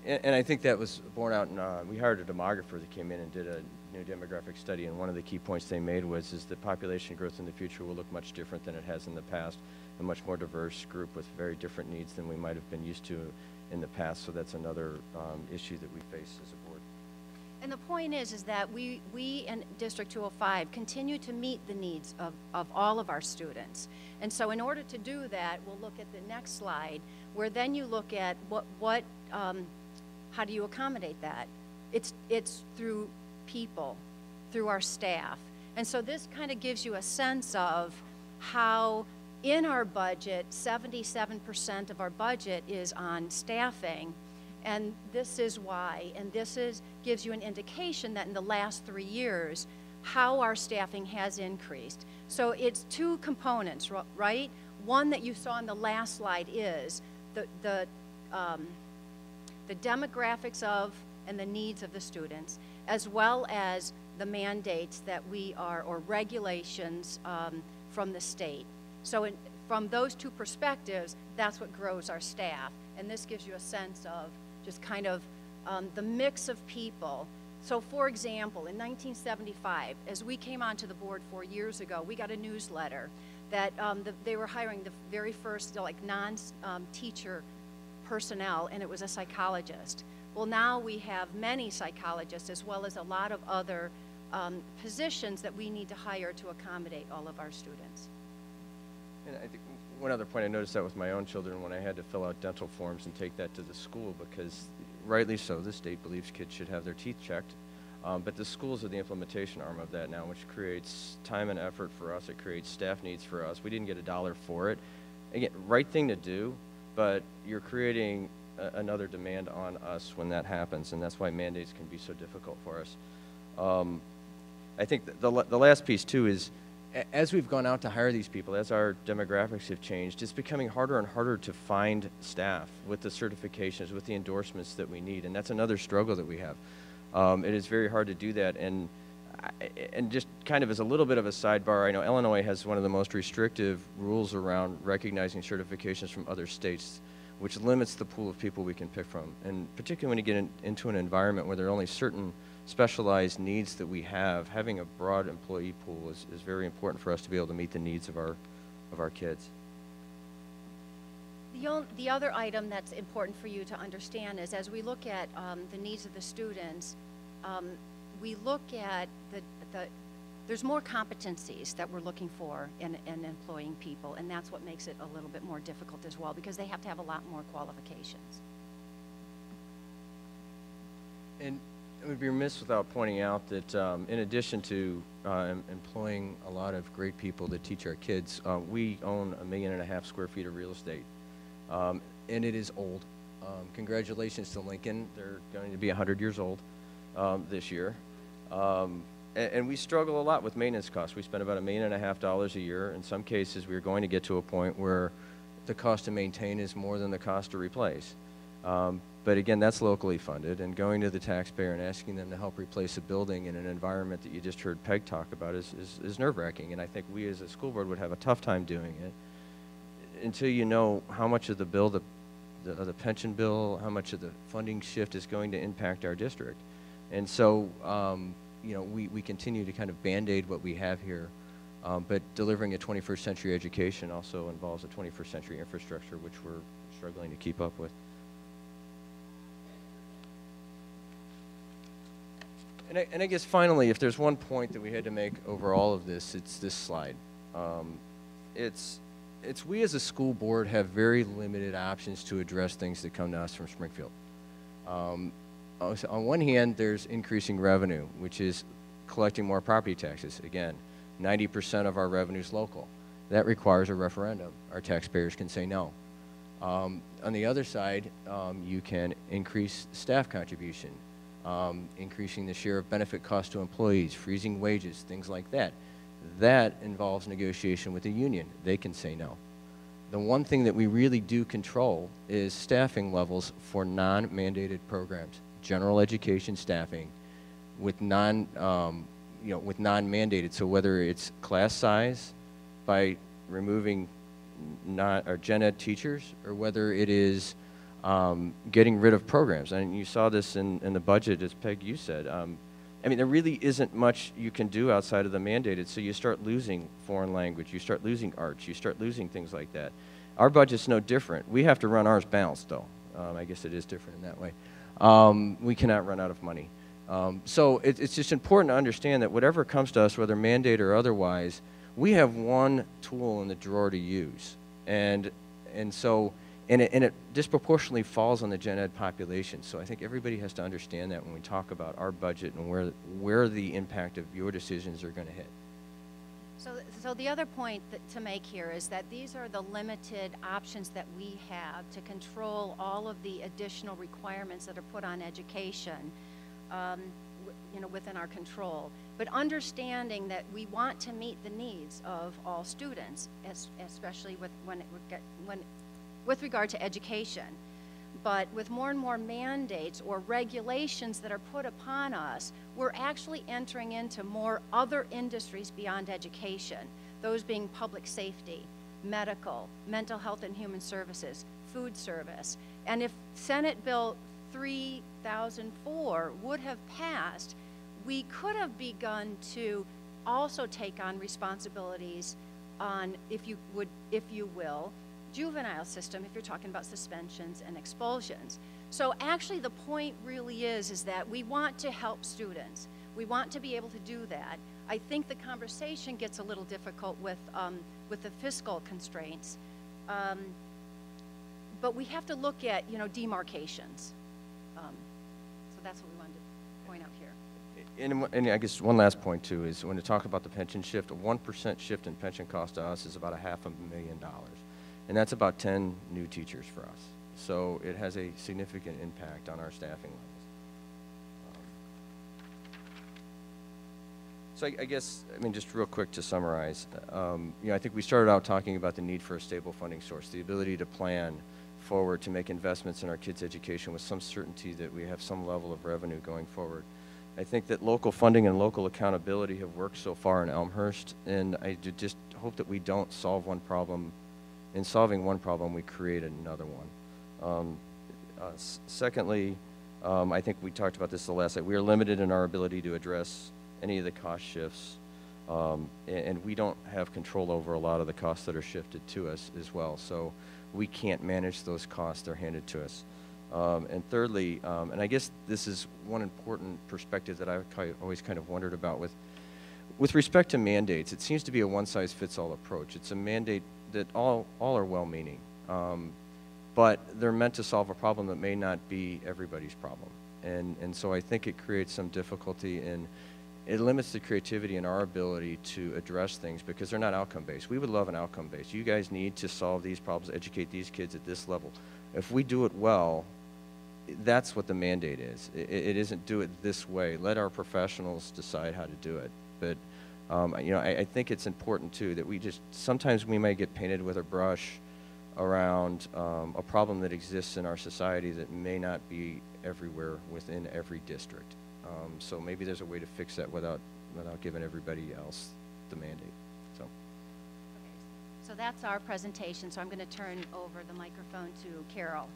F: And I think that was borne out in, we hired a demographer that came in and did a new demographic study, and one of the key points they made was that population growth in the future will look much different than it has in the past, a much more diverse group with very different needs than we might have been used to in the past, so that's another issue that we face as a board.
E: And the point is that we in District 205 continue to meet the needs of all of our students. And so in order to do that, we'll look at the next slide, where then you look at how do you accommodate that? It's through people, through our staff. And so this kind of gives you a sense of how in our budget, 77% of our budget is on staffing. And this is why, and gives you an indication that in the last 3 years, how our staffing has increased. So it's 2 components, right? One that you saw on the last slide is the demographics of and the needs of the students, as well as the mandates that or regulations from the state. So from those 2 perspectives, that's what grows our staff. And this gives you a sense of just kind of the mix of people. So for example, in 1975, as we came onto the board 4 years ago, we got a newsletter that they were hiring the very first non-teacher personnel, and it was a psychologist. Well, now we have many psychologists as well as a lot of other positions that we need to hire to accommodate all of our students.
F: And I think one other point, I noticed that with my own children when I had to fill out dental forms and take that to the school, because rightly so, the state believes kids should have their teeth checked. But the schools are the implementation arm of that now, which creates time and effort for us. It creates staff needs for us. We didn't get $1 for it. Again, right thing to do, but you're creating another demand on us when that happens, and that's why mandates can be so difficult for us. I think the last piece too is, as we've gone out to hire these people, as our demographics have changed, it's becoming harder and harder to find staff with the certifications, with the endorsements that we need, and that's another struggle that we have. It is very hard to do that, and just kind of as a little bit of a sidebar, I know Illinois has one of the most restrictive rules around recognizing certifications from other states, which limits the pool of people we can pick from, and particularly when you get into an environment where there are only certain specialized needs that we have, having a broad employee pool is very important for us to be able to meet the needs of our kids.
E: The other item that's important for you to understand is, as we look at the needs of the students, we look at there's more competencies that we're looking for in employing people, and that's what makes it a little bit more difficult as well, because they have to have a lot more qualifications.
F: And I would be remiss without pointing out that in addition to employing a lot of great people to teach our kids, we own 1.5 million square feet of real estate, and it is old. Congratulations to Lincoln. They're going to be 100 years old this year. And we struggle a lot with maintenance costs. We spend about $1.5 million a year. In some cases, we're going to get to a point where the cost to maintain is more than the cost to replace. But again, that's locally funded, and going to the taxpayer and asking them to help replace a building in an environment that you just heard Peg talk about is nerve-wracking, and I think we as a school board would have a tough time doing it until you know how much of the bill, the pension bill, how much of the funding shift is going to impact our district. And so, you know, we continue to kind of band-aid what we have here, but delivering a 21st century education also involves a 21st century infrastructure, which we're struggling to keep up with. And I guess finally, if there's one point that we had to make over all of this, it's this slide. It's we as a school board have very limited options to address things that come to us from Springfield. On one hand, there's increasing revenue, which is collecting more property taxes. Again, 90% of our revenue is local. That requires a referendum. Our taxpayers can say no. On the other side, you can increase staff contribution. Increasing the share of benefit costs to employees, freezing wages, things like that. That involves negotiation with the union. They can say no. The one thing that we really do control is staffing levels for non-mandated programs, general education staffing, with with non-mandated. So whether it's class size by removing gen ed teachers, or whether it is getting rid of programs. And you saw this in the budget, as Peg, you said. I mean, there really isn't much you can do outside of the mandated, so you start losing foreign language, you start losing arts, you start losing things like that. Our budget's no different. We have to run ours balanced, though. I guess it is different in that way. We cannot run out of money. So it's just important to understand that whatever comes to us, whether mandate or otherwise, we have one tool in the drawer to use. And it disproportionately falls on the gen ed population. So I think everybody has to understand that when we talk about our budget and where the impact of your decisions are going to hit.
E: So the other point to make here is that these are the limited options that we have to control all of the additional requirements that are put on education, within our control. But understanding that we want to meet the needs of all students, especially with regard to education. But with more and more mandates or regulations that are put upon us, we're actually entering into more other industries beyond education, those being public safety, medical, mental health and human services, food service. And if Senate Bill 3004 would have passed, we could have begun to also take on responsibilities on, if you will, juvenile system, if you're talking about suspensions and expulsions. So actually the point really is that we want to help students. We want to be able to do that. I think the conversation gets a little difficult with the fiscal constraints. But we have to look at, demarcations. So that's what we wanted to point out here.
F: And I guess one last point too is when you talk about the pension shift, a 1% shift in pension cost to us is about $500,000. And that's about 10 new teachers for us. So it has a significant impact on our staffing levels. So I guess, just real quick to summarize, I think we started out talking about the need for a stable funding source, the ability to plan forward to make investments in our kids' education with some certainty that we have some level of revenue going forward. I think that local funding and local accountability have worked so far in Elmhurst, and I just hope that we don't solve one problem. In solving one problem, we create another one. Secondly, I think we talked about this the last night. We are limited in our ability to address any of the cost shifts, and we don't have control over a lot of the costs that are shifted to us as well. So we can't manage those costs. They're handed to us. And thirdly, and I guess this is one important perspective that I've always kind of wondered about with respect to mandates. It seems to be a one-size-fits-all approach. It's a mandate that all are well-meaning, but they're meant to solve a problem that may not be everybody's problem. And so I think it creates some difficulty in, it limits the creativity in our ability to address things because they're not outcome-based. We would love an outcome-based. You guys need to solve these problems, educate these kids at this level. If we do it well, that's what the mandate is. It isn't do it this way. Let our professionals decide how to do it. But you know, I think it's important too that we just, sometimes we may get painted with a brush around a problem that exists in our society that may not be everywhere within every district. So maybe there's a way to fix that without giving everybody else the mandate. So.
E: Okay, so that's our presentation. So I'm going to turn over the microphone to Carol.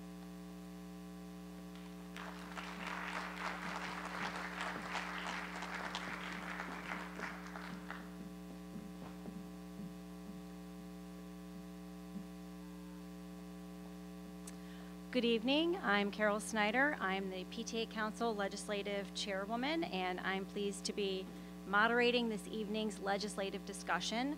G: Good evening. I'm Carol Snyder. I'm the PTA Council Legislative Chairwoman, and I'm pleased to be moderating this evening's legislative discussion.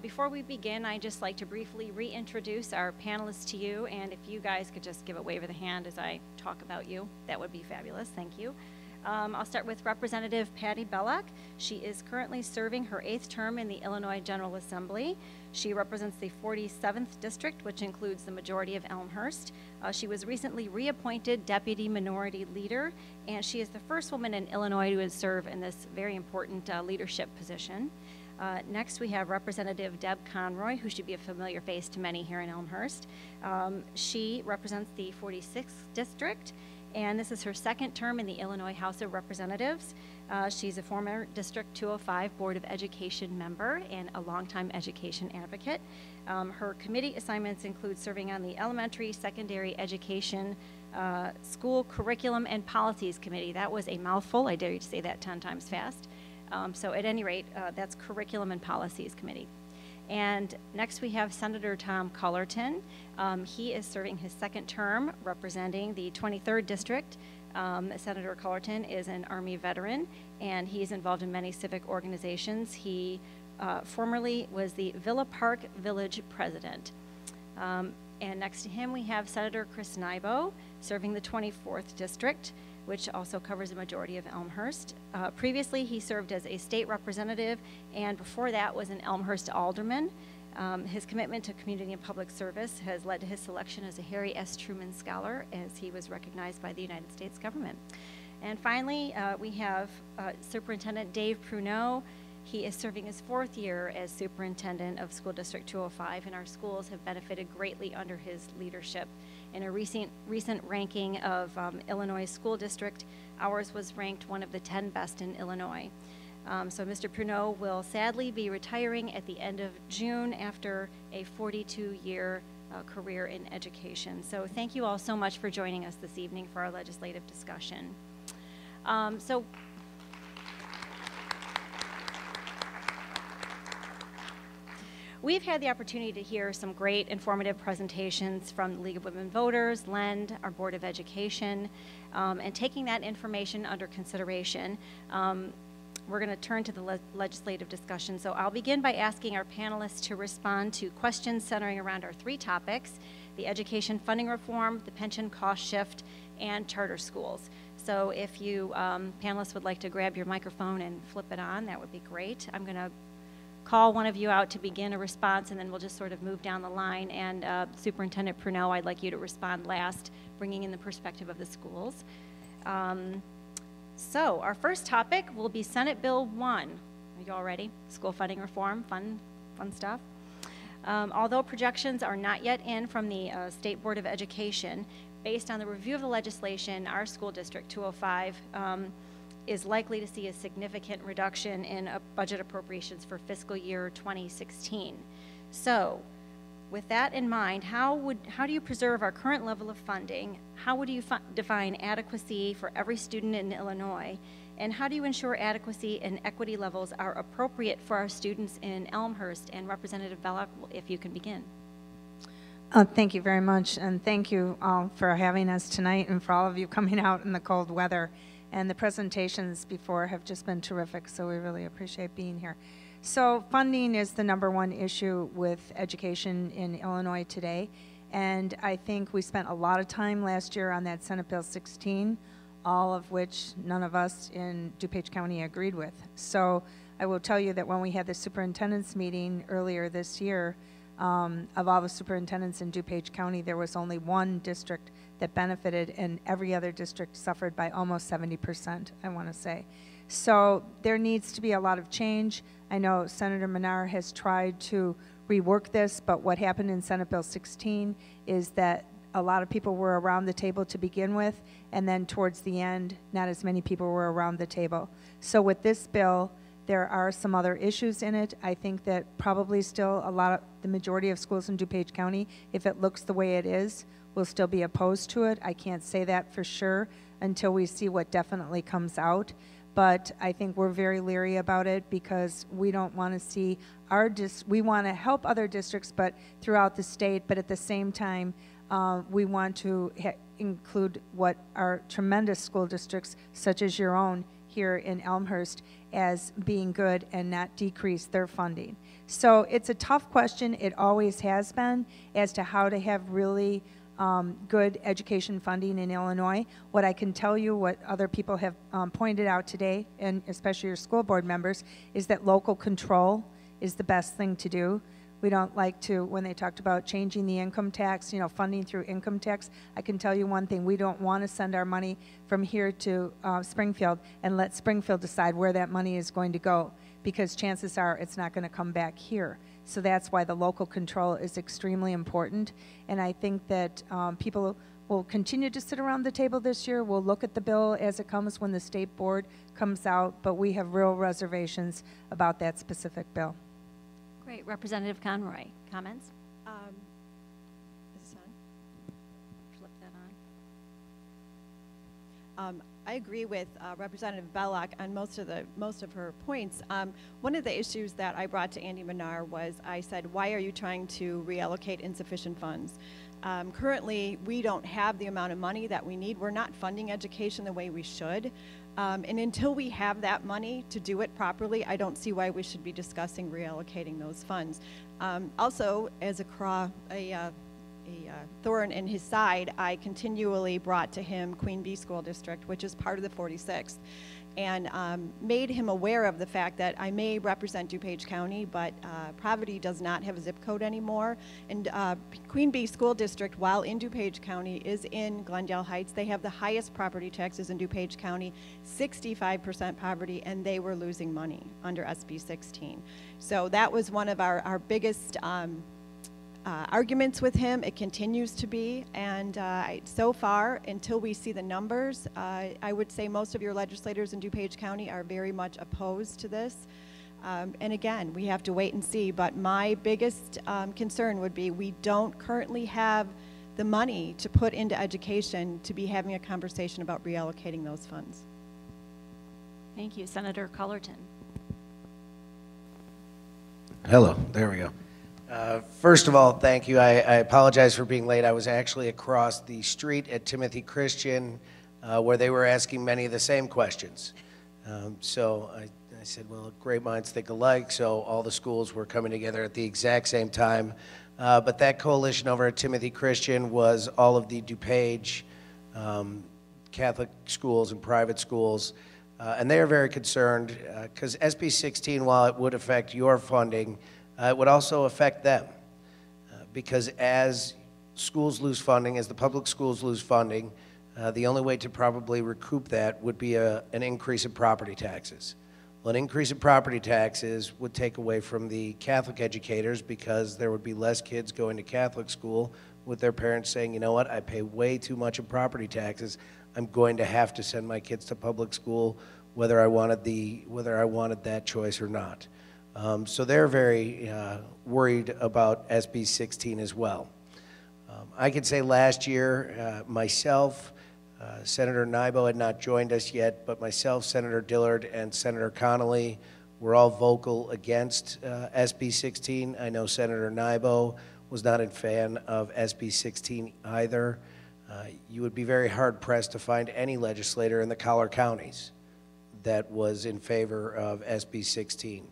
G: Before we begin, I'd just like to briefly reintroduce our panelists to you, and if you guys could just give a wave of the hand as I talk about you, that would be fabulous. Thank you. I'll start with Representative Patty Bellock. She is currently serving her 8th term in the Illinois General Assembly. She represents the 47th District, which includes the majority of Elmhurst. She was recently reappointed Deputy Minority Leader, and she is the first woman in Illinois to serve in this very important leadership position. Next, we have Representative Deb Conroy, who should be a familiar face to many here in Elmhurst. She represents the 46th District, and this is her 2nd term in the Illinois House of Representatives. She's a former District 205 Board of Education member and a longtime education advocate. Her committee assignments include serving on the Elementary, Secondary Education, School Curriculum and Policies Committee. That was a mouthful. I dare you to say that 10 times fast. So at any rate, that's Curriculum and Policies Committee. And next we have Senator Tom Cullerton. He is serving his 2nd term representing the 23rd District. Senator Cullerton is an Army veteran, and he's involved in many civic organizations. He formerly was the Villa Park Village president. And next to him we have Senator Chris Nybo, serving the 24th District, which also covers a majority of Elmhurst. Previously, he served as a state representative, and before that was an Elmhurst alderman. His commitment to community and public service has led to his selection as a Harry S. Truman Scholar, as he was recognized by the United States government. And finally, we have Superintendent Dave Pruneau. He is serving his 4th year as superintendent of School District 205, and our schools have benefited greatly under his leadership. In a recent ranking of Illinois school district, ours was ranked one of the 10 best in Illinois. So Mr. Pruneau will sadly be retiring at the end of June after a 42-year career in education. So thank you all so much for joining us this evening for our legislative discussion. We've had the opportunity to hear some great informative presentations from the League of Women Voters, LEND, our Board of Education, and taking that information under consideration, we're going to turn to the legislative discussion. So I'll begin by asking our panelists to respond to questions centering around our 3 topics: the education funding reform, the pension cost shift, and charter schools. So if you panelists would like to grab your microphone and flip it on, that would be great. I'm going to call one of you out to begin a response, and then we'll just sort of move down the line. And Superintendent Pruneau, I'd like you to respond last, bringing in the perspective of the schools. So our first topic will be Senate Bill 1. Are you all ready? School funding reform, fun stuff. Although projections are not yet in from the State Board of Education, based on the review of the legislation, our school district 205 is likely to see a significant reduction in budget appropriations for fiscal year 2016. So, with that in mind, how do you preserve our current level of funding? How would you define adequacy for every student in Illinois? And how do you ensure adequacy and equity levels are appropriate for our students in Elmhurst? And Representative Bellock, if you can begin.
H: Thank you very much, and thank you all for having us tonight and for all of you coming out in the cold weather. And the presentations before have just been terrific, so we really appreciate being here. So funding is the #1 issue with education in Illinois today, and I think we spent a lot of time last year on that Senate Bill 16. all of which none of us in DuPage County agreed with. So I will tell you that when we had the superintendent's meeting earlier this year, of all the superintendents in DuPage County, there was only one district that benefited, and every other district suffered by almost 70%, I want to say. So there needs to be a lot of change. I know Senator Menard has tried to rework this, but what happened in Senate Bill 16 is that a lot of people were around the table to begin with, and then towards the end, not as many people were around the table. So with this bill, there are some other issues in it. I think that probably still the majority of schools in DuPage County, if it looks the way it is, will still be opposed to it. I can't say that for sure until we see what definitely comes out. But I think we're very leery about it because we don't want to see we want to help other districts but throughout the state, but at the same time, we want to include what are tremendous school districts, such as your own here in Elmhurst, as being good and not decrease their funding. So it's a tough question, it always has been, as to how to have really good education funding in Illinois. What I can tell you, what other people have pointed out today, and especially your school board members, is that local control is the best thing to do. We don't like to, when they talked about changing the income tax, funding through income tax, I can tell you one thing, we don't want to send our money from here to Springfield and let Springfield decide where that money is going to go, because chances are it's not going to come back here. So that's why the local control is extremely important. And I think that people will continue to sit around the table this year. We'll look at the bill as it comes when the state board comes out, but we have real reservations about that specific bill.
G: Great. Representative Conroy, comments?
I: Is this on?
G: Flip that on.
I: I agree with Representative Belloc on most of her points. One of the issues that I brought to Andy Menard was, I said, why are you trying to reallocate insufficient funds? Currently, we don't have the amount of money that we need. We're not funding education the way we should. And until we have that money to do it properly, I don't see why we should be discussing reallocating those funds. Also, as a thorn in his side, I continually brought to him Queen Bee School District, which is part of the 46th, and made him aware of the fact that I may represent DuPage County, but Providence does not have a zip code anymore. And Queen Bee School District, while in DuPage County, is in Glendale Heights. They have the highest property taxes in DuPage County, 65% poverty, and they were losing money under SB 16. So that was one of our biggest arguments with him. It continues to be, and so far, until we see the numbers, I would say most of your legislators in DuPage County are very much opposed to this. And again, we have to wait and see, but my biggest concern would be we don't currently have the money to put into education to be having a conversation about reallocating those funds.
G: Thank you. Senator Cullerton.
J: Hello, there we go. First of all, thank you. I apologize for being late. I was actually across the street at Timothy Christian where they were asking many of the same questions. So I said, well, great minds think alike, so all the schools were coming together at the exact same time. But that coalition over at Timothy Christian was all of the DuPage Catholic schools and private schools. And they are very concerned because SB 16, while it would affect your funding, it would also affect them because as schools lose funding, as the public schools lose funding, the only way to probably recoup that would be an increase in property taxes. Well, an increase in property taxes would take away from the Catholic educators because there would be less kids going to Catholic school with their parents saying, you know what, I pay way too much in property taxes. I'm going to have to send my kids to public school whether I wanted that choice or not. So they're very worried about SB 16 as well. I can say last year, myself, Senator Nybo had not joined us yet, but myself, Senator Dillard, and Senator Connolly were all vocal against SB 16. I know Senator Nybo was not a fan of SB 16 either. You would be very hard-pressed to find any legislator in the collar counties that was in favor of SB 16.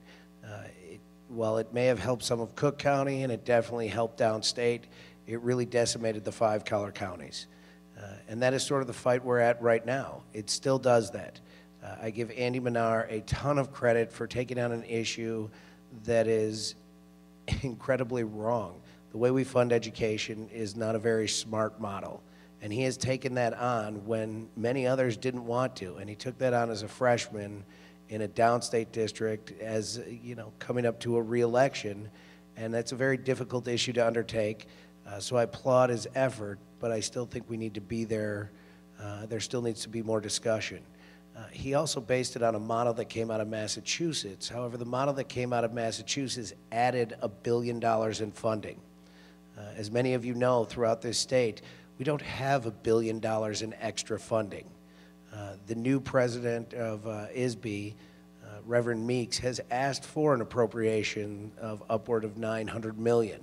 J: While it may have helped some of Cook County and it definitely helped downstate, it really decimated the 5 collar counties. And that is sort of the fight we're at right now. It still does that. I give Andy Minar a ton of credit for taking on an issue that is incredibly wrong. The way we fund education is not a very smart model. And he has taken that on when many others didn't want to. And he took that on as a freshman in a downstate district as, you know, coming up to a re-election. And that's a very difficult issue to undertake. So I applaud his effort, but I still think we need to be there. There still needs to be more discussion. He also based it on a model that came out of Massachusetts. However, the model that came out of Massachusetts added $1 billion in funding. As many of you know, throughout this state, we don't have $1 billion in extra funding. The new president of ISB, Reverend Meeks, has asked for an appropriation of upward of $900 million.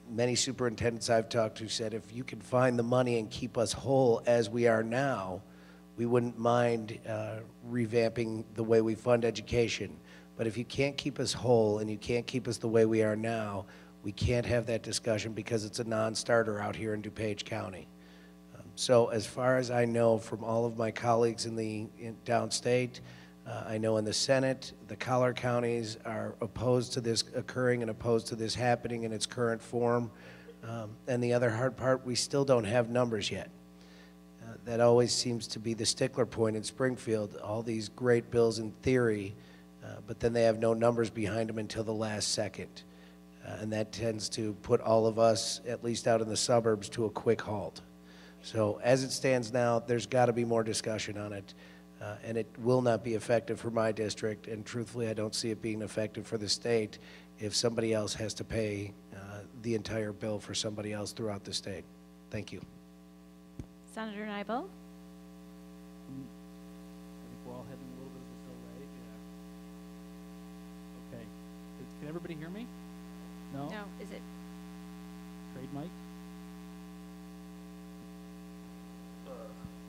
J: Many superintendents I've talked to said if you can find the money and keep us whole as we are now, we wouldn't mind revamping the way we fund education. But if you can't keep us whole and you can't keep us the way we are now, we can't have that discussion because it's a non-starter out here in DuPage County. So as far as I know from all of my colleagues in downstate, I know in the Senate, the collar counties are opposed to this occurring and opposed to this happening in its current form. And the other hard part, we still don't have numbers yet. That always seems to be the stickler point in Springfield. All these great bills in theory, but then they have no numbers behind them until the last second. And that tends to put all of us, at least out in the suburbs, to a quick halt. So as it stands now, there's got to be more discussion on it. And it will not be effective for my district, and truthfully, I don't see it being effective for the state if somebody else has to pay the entire bill for somebody else throughout the state. Thank you.
G: Senator Nybel.
K: I think we're all having a little bit of a delay. Yeah. Okay. Can everybody hear me? No?
G: No, is it?
K: Trade mic?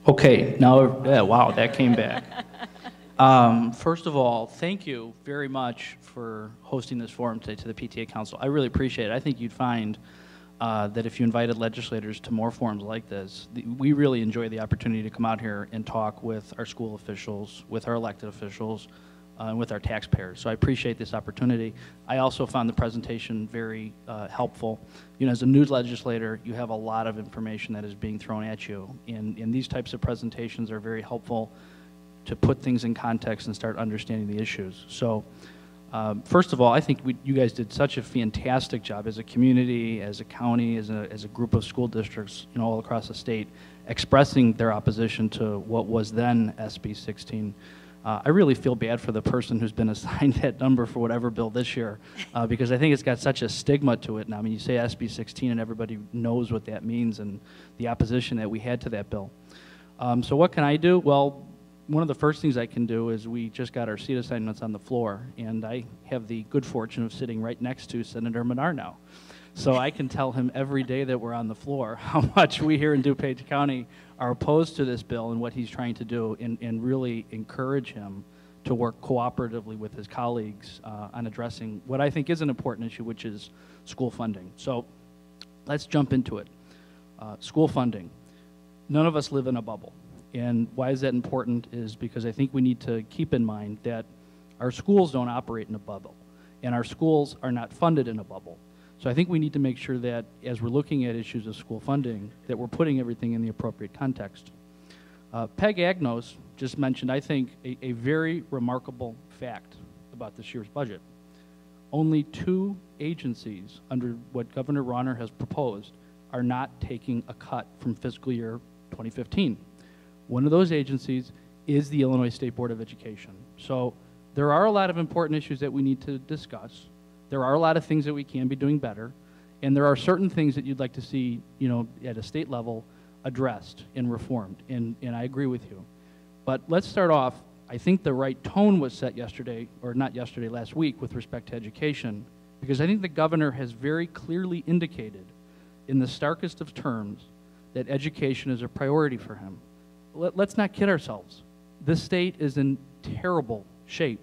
K: Okay, now, yeah, wow, that came back. First of all, thank you very much for hosting this forum today to the PTA Council. I really appreciate it. I think you'd find that if you invited legislators to more forums like this, we really enjoy the opportunity to come out here and talk with our school officials, with our elected officials, and with our taxpayers. So I appreciate this opportunity. I also found the presentation very helpful. You know, as a new legislator, you have a lot of information that is being thrown at you, and these types of presentations are very helpful to put things in context and start understanding the issues. So first of all, I think you guys did such a fantastic job as a community, as a county, as a group of school districts, you know, all across the state, expressing their opposition to what was then SB 16. I really feel bad for the person who's been assigned that number for whatever bill this year, because I think it's got such a stigma to it now. I mean, you say SB 16 and everybody knows what that means and the opposition that we had to that bill. So what can I do? Well, one of the first things I can do is we just got our seat assignments on the floor, and I have the good fortune of sitting right next to Senator Minar now. So I can tell him every day that we're on the floor how much we here in DuPage County are opposed to this bill and what he's trying to do, and really encourage him to work cooperatively with his colleagues on addressing what I think is an important issue, which is school funding. So let's jump into it. School funding. None of us live in a bubble. And why is that important is because I think we need to keep in mind that our schools don't operate in a bubble, and our schools are not funded in a bubble. So I think we need to make sure that as we're looking at issues of school funding, that we're putting everything in the appropriate context. Peg Agnos just mentioned, I think, a very remarkable fact about this year's budget. Only 2 agencies under what Governor Rauner has proposed are not taking a cut from fiscal year 2015. One of those agencies is the Illinois State Board of Education. So there are a lot of important issues that we need to discuss. There are a lot of things that we can be doing better, and there are certain things that you'd like to see, you know, at a state level addressed and reformed, and I agree with you. But let's start off, I think the right tone was set yesterday, or not yesterday, last week, with respect to education, because I think the governor has very clearly indicated in the starkest of terms that education is a priority for him. Let's not kid ourselves. This state is in terrible shape.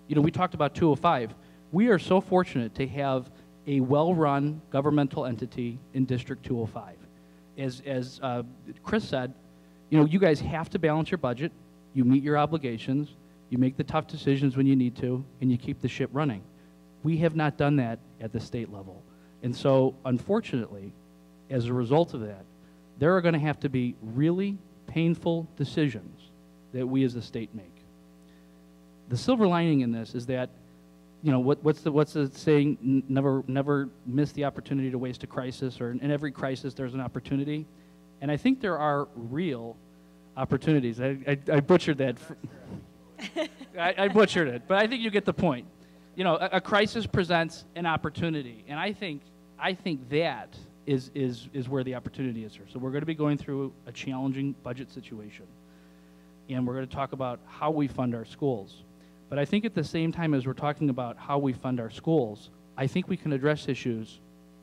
K: You know, we talked about 205. We are so fortunate to have a well-run governmental entity in District 205. as Chris said, you know, you guys have to balance your budget, you meet your obligations, you make the tough decisions when you need to, and you keep the ship running. We have not done that at the state level. And so, unfortunately, as a result of that, there are going to have to be really painful decisions that we as a state make. The silver lining in this is that, you know, what's the saying? Never miss the opportunity to waste a crisis, or in every crisis there's an opportunity. And I think there are real opportunities. I butchered that. I butchered it, but I think you get the point. You know, a crisis presents an opportunity, and I think that is where the opportunity is here. So we're going to be going through a challenging budget situation, and we're going to talk about how we fund our schools. But I think at the same time as we're talking about how we fund our schools, I think we can address issues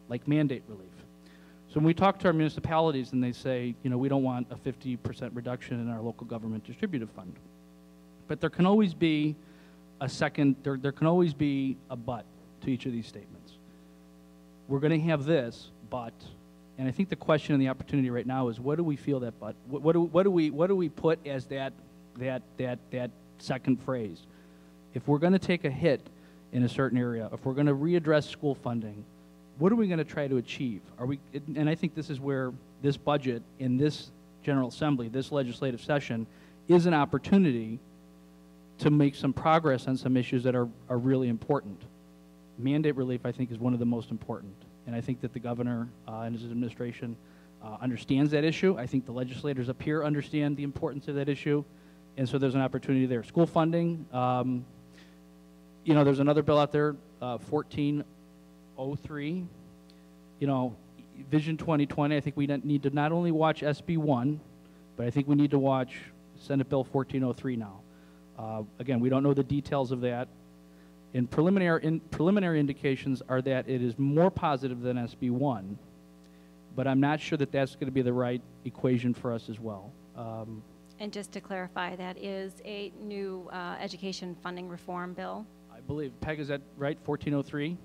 K: like mandate relief. So when we talk to our municipalities and they say, you know, we don't want a 50% reduction in our local government distributive fund. But there can always be a second, there can always be a but to each of these statements. We're going to have this, but, and I think the question and the opportunity right now is, what do we feel that but? What do we put as that second phrase? If we're going to take a hit in a certain area, if we're going to readdress school funding, what are we going to try to achieve? And I think this is where this budget in this General Assembly, this legislative session, is an opportunity to make some progress on some issues that are really important. Mandate relief, I think, is one of the most important. And I think that the governor and his administration understands that issue. I think the legislators up here understand the importance of that issue. And so there's an opportunity there. School funding, you know, there's another bill out there, 1403. You know, Vision 2020, I think we need to not only watch SB 1, but I think we need to watch Senate Bill 1403 now. Again, we don't know the details of that. And preliminary indications are that it is more positive than SB 1, but I'm not sure that that's going to be the right equation for us as well.
G: And just to clarify, that is a new education funding reform bill.
K: I believe. Peg, is that right? 1403?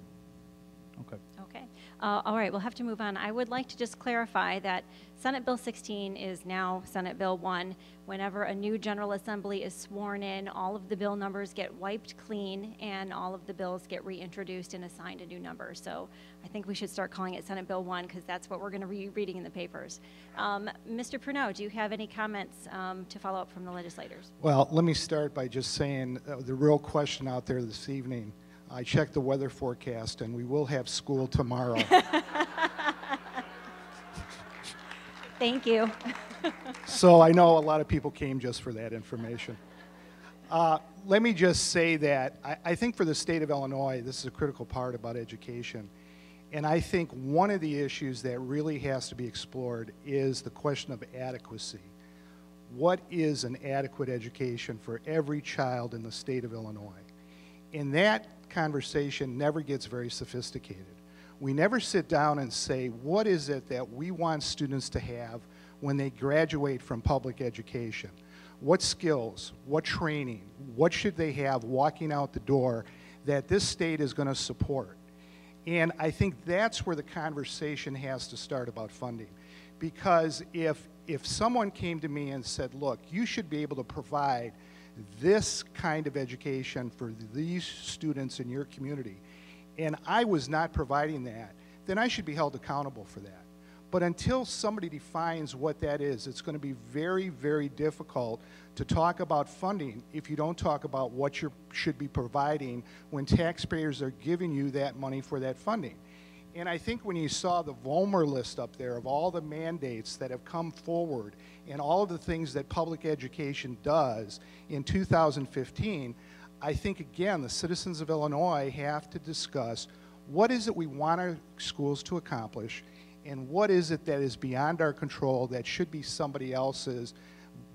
K: Okay.
G: Okay. All right, we'll have to move on. I would like to just clarify that Senate Bill 16 is now Senate Bill 1. Whenever a new General Assembly is sworn in, all of the bill numbers get wiped clean and all of the bills get reintroduced and assigned a new number. So I think we should start calling it Senate Bill 1 because that's what we're going to be reading in the papers. Mr. Pruneau, do you have any comments to follow up from the legislators?
L: Well, let me start by just saying the real question out there this evening. I checked the weather forecast, and we will have school tomorrow.
G: Thank you.
L: So I know a lot of people came just for that information. Let me just say that I think for the state of Illinois, this is a critical part about education. And I think one of the issues that really has to be explored is the question of adequacy. What is an adequate education for every child in the state of Illinois? And that conversation never gets very sophisticated. We never sit down and say, what is it that we want students to have when they graduate from public education? What skills, what training, what should they have walking out the door that this state is going to support? And I think that's where the conversation has to start about funding. Because if someone came to me and said, look, you should be able to provide this kind of education for these students in your community, and I was not providing that, then I should be held accountable for that. But until somebody defines what that is, it's going to be very, very difficult to talk about funding if you don't talk about what you should be providing when taxpayers are giving you that money for that funding. And I think when you saw the Volmer list up there of all the mandates that have come forward and all of the things that public education does in 2015, I think, again, the citizens of Illinois have to discuss what is it we want our schools to accomplish and what is it that is beyond our control that should be somebody else's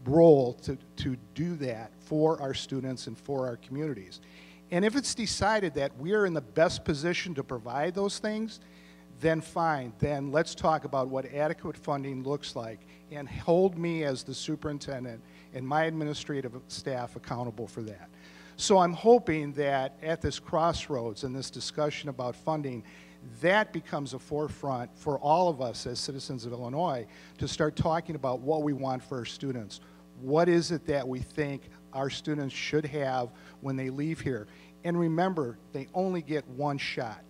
L: role to do that for our students and for our communities. And if it's decided that we are in the best position to provide those things, then fine. Then let's talk about what adequate funding looks like and hold me as the superintendent and my administrative staff accountable for that. So I'm hoping that at this crossroads in this discussion about funding, that becomes a forefront for all of us as citizens of Illinois to start talking about what we want for our students. What is it that we think our students should have when they leave here? And remember, they only get one shot.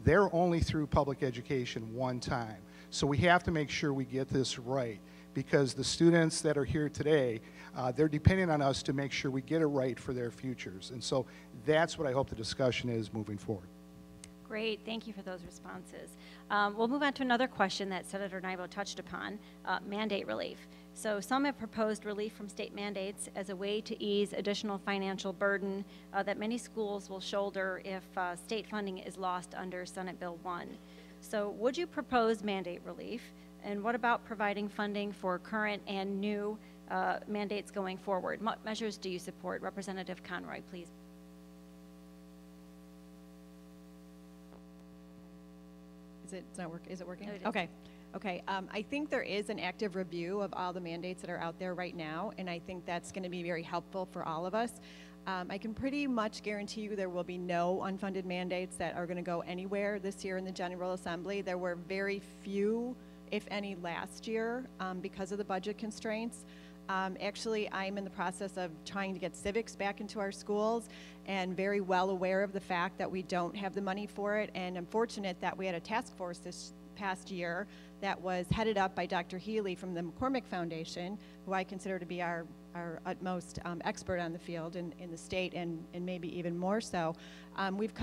L: They're only through public education one time. So we have to make sure we get this right, because the students that are here today, they're depending on us to make sure we get it right for their futures. And so that's what I hope the discussion is moving forward.
G: Great, thank you for those responses. We'll move on to another question that Senator Nybo touched upon, mandate relief. So some have proposed relief from state mandates as a way to ease additional financial burden that many schools will shoulder if state funding is lost under Senate Bill 1. So would you propose mandate relief? And what about providing funding for current and new mandates going forward? What measures do you support? Representative Conroy, please.
I: Is it working?
G: No, it is.
I: Okay. Okay. I think there is an active review of all the mandates that are out there right now, and I think that's going to be very helpful for all of us. I can pretty much guarantee you there will be no unfunded mandates that are going to go anywhere this year in the General Assembly. There were very few, if any, last year because of the budget constraints. Actually, I'm in the process of trying to get civics back into our schools, and very well aware of the fact that we don't have the money for it. And I'm fortunate that we had a task force this past year that was headed up by Dr. Healy from the McCormick Foundation, who I consider to be our utmost expert on the field in the state, and maybe even more so. They've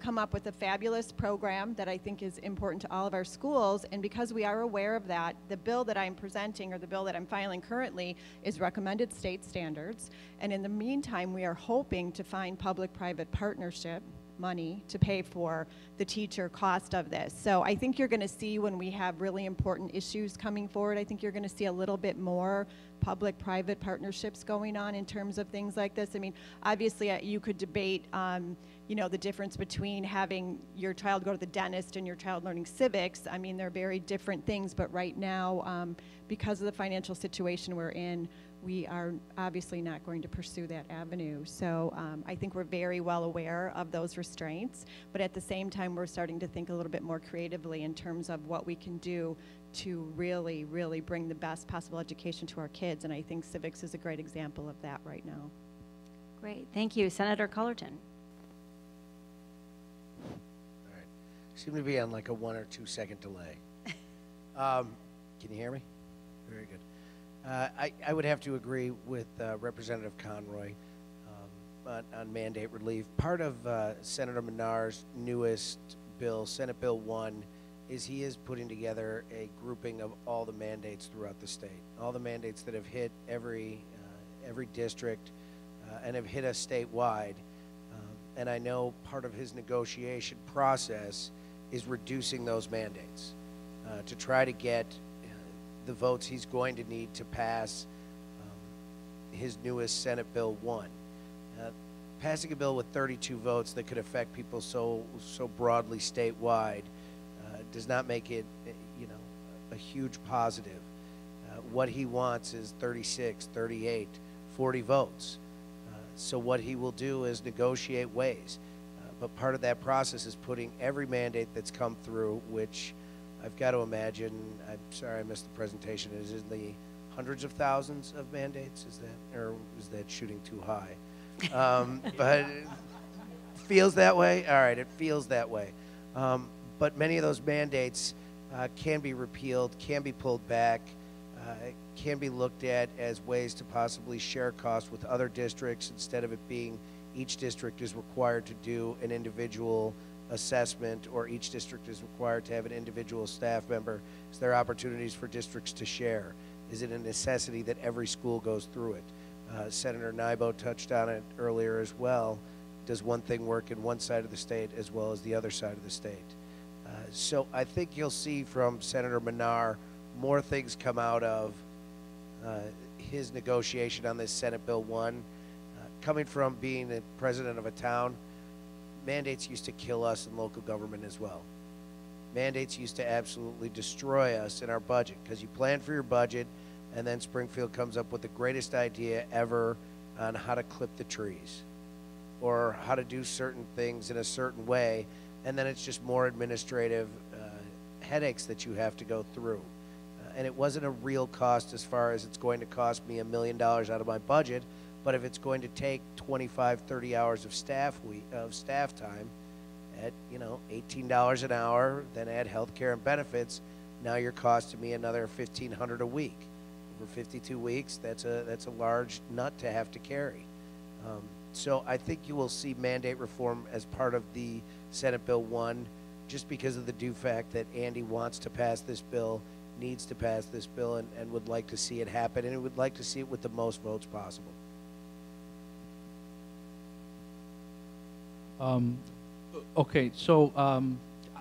I: come up with a fabulous program that I think is important to all of our schools, and because we are aware of that, the bill that I'm presenting, or the bill that I'm filing currently, is recommended state standards. And in the meantime, we are hoping to find public-private partnership money to pay for the teacher cost of this. So I think you're going to see, when we have really important issues coming forward, I think you're going to see a little bit more public-private partnerships going on in terms of things like this. I mean, obviously you could debate the difference between having your child go to the dentist and your child learning civics. I mean, they're very different things, but right now, because of the financial situation we're in, we are obviously not going to pursue that avenue. So I think we're very well aware of those restraints, but at the same time, we're starting to think a little bit more creatively in terms of what we can do to really, really bring the best possible education to our kids, and I think civics is a great example of that right now.
G: Great, thank you. Senator Cullerton.
J: All right. Seem to be on like a 1 or 2 second delay. Can you hear me? Very good. I would have to agree with Representative Conroy on mandate relief. Part of Senator Menard's newest bill, Senate Bill 1, is he is putting together a grouping of all the mandates throughout the state, all the mandates that have hit every district and have hit us statewide. And I know part of his negotiation process is reducing those mandates to try to get the votes he's going to need to pass his newest Senate Bill 1. Passing a bill with 32 votes that could affect people so broadly statewide does not make it, a huge positive. What he wants is 36, 38, 40 votes. So what he will do is negotiate ways. But part of that process is putting every mandate that's come through, which I've got to imagine, I'm sorry I missed the presentation, is in the hundreds of thousands of mandates? Or is that shooting too high? But it feels that way? All right, it feels that way. But many of those mandates can be repealed, can be pulled back, can be looked at as ways to possibly share costs with other districts instead of it being each district is required to do an individual assessment, or each district is required to have an individual staff member. Is there opportunities for districts to share? Is it a necessity that every school goes through it? Senator Nybo touched on it earlier as well. Does one thing work in one side of the state as well as the other side of the state? So I think you'll see from Senator Menard more things come out of his negotiation on this Senate Bill 1. Coming from being the president of a town, mandates used to kill us in local government as well. Mandates used to absolutely destroy us in our budget, because you plan for your budget and then Springfield comes up with the greatest idea ever on how to clip the trees or how to do certain things in a certain way, and then it's just more administrative headaches that you have to go through. And it wasn't a real cost as far as it's going to cost me $1 million out of my budget, but if it's going to take 25, 30 hours of staff time at, you know, $18 an hour, then add healthcare and benefits, now you're costing me another $1,500 a week. Over 52 weeks, that's a large nut to have to carry. So I think you will see mandate reform as part of the Senate Bill 1, just because of the due fact that Andy wants to pass this bill, needs to pass this bill, and would like to see it happen, and would like to see it with the most votes possible.
K: Okay, so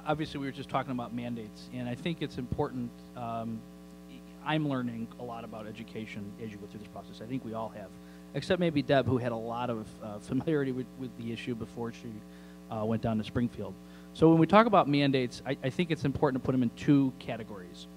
K: obviously we were just talking about mandates, and I think it's important. I'm learning a lot about education as you go through this process. I think we all have, except maybe Deb, who had a lot of familiarity with the issue before she went down to Springfield. So when we talk about mandates, I think it's important to put them in two categories.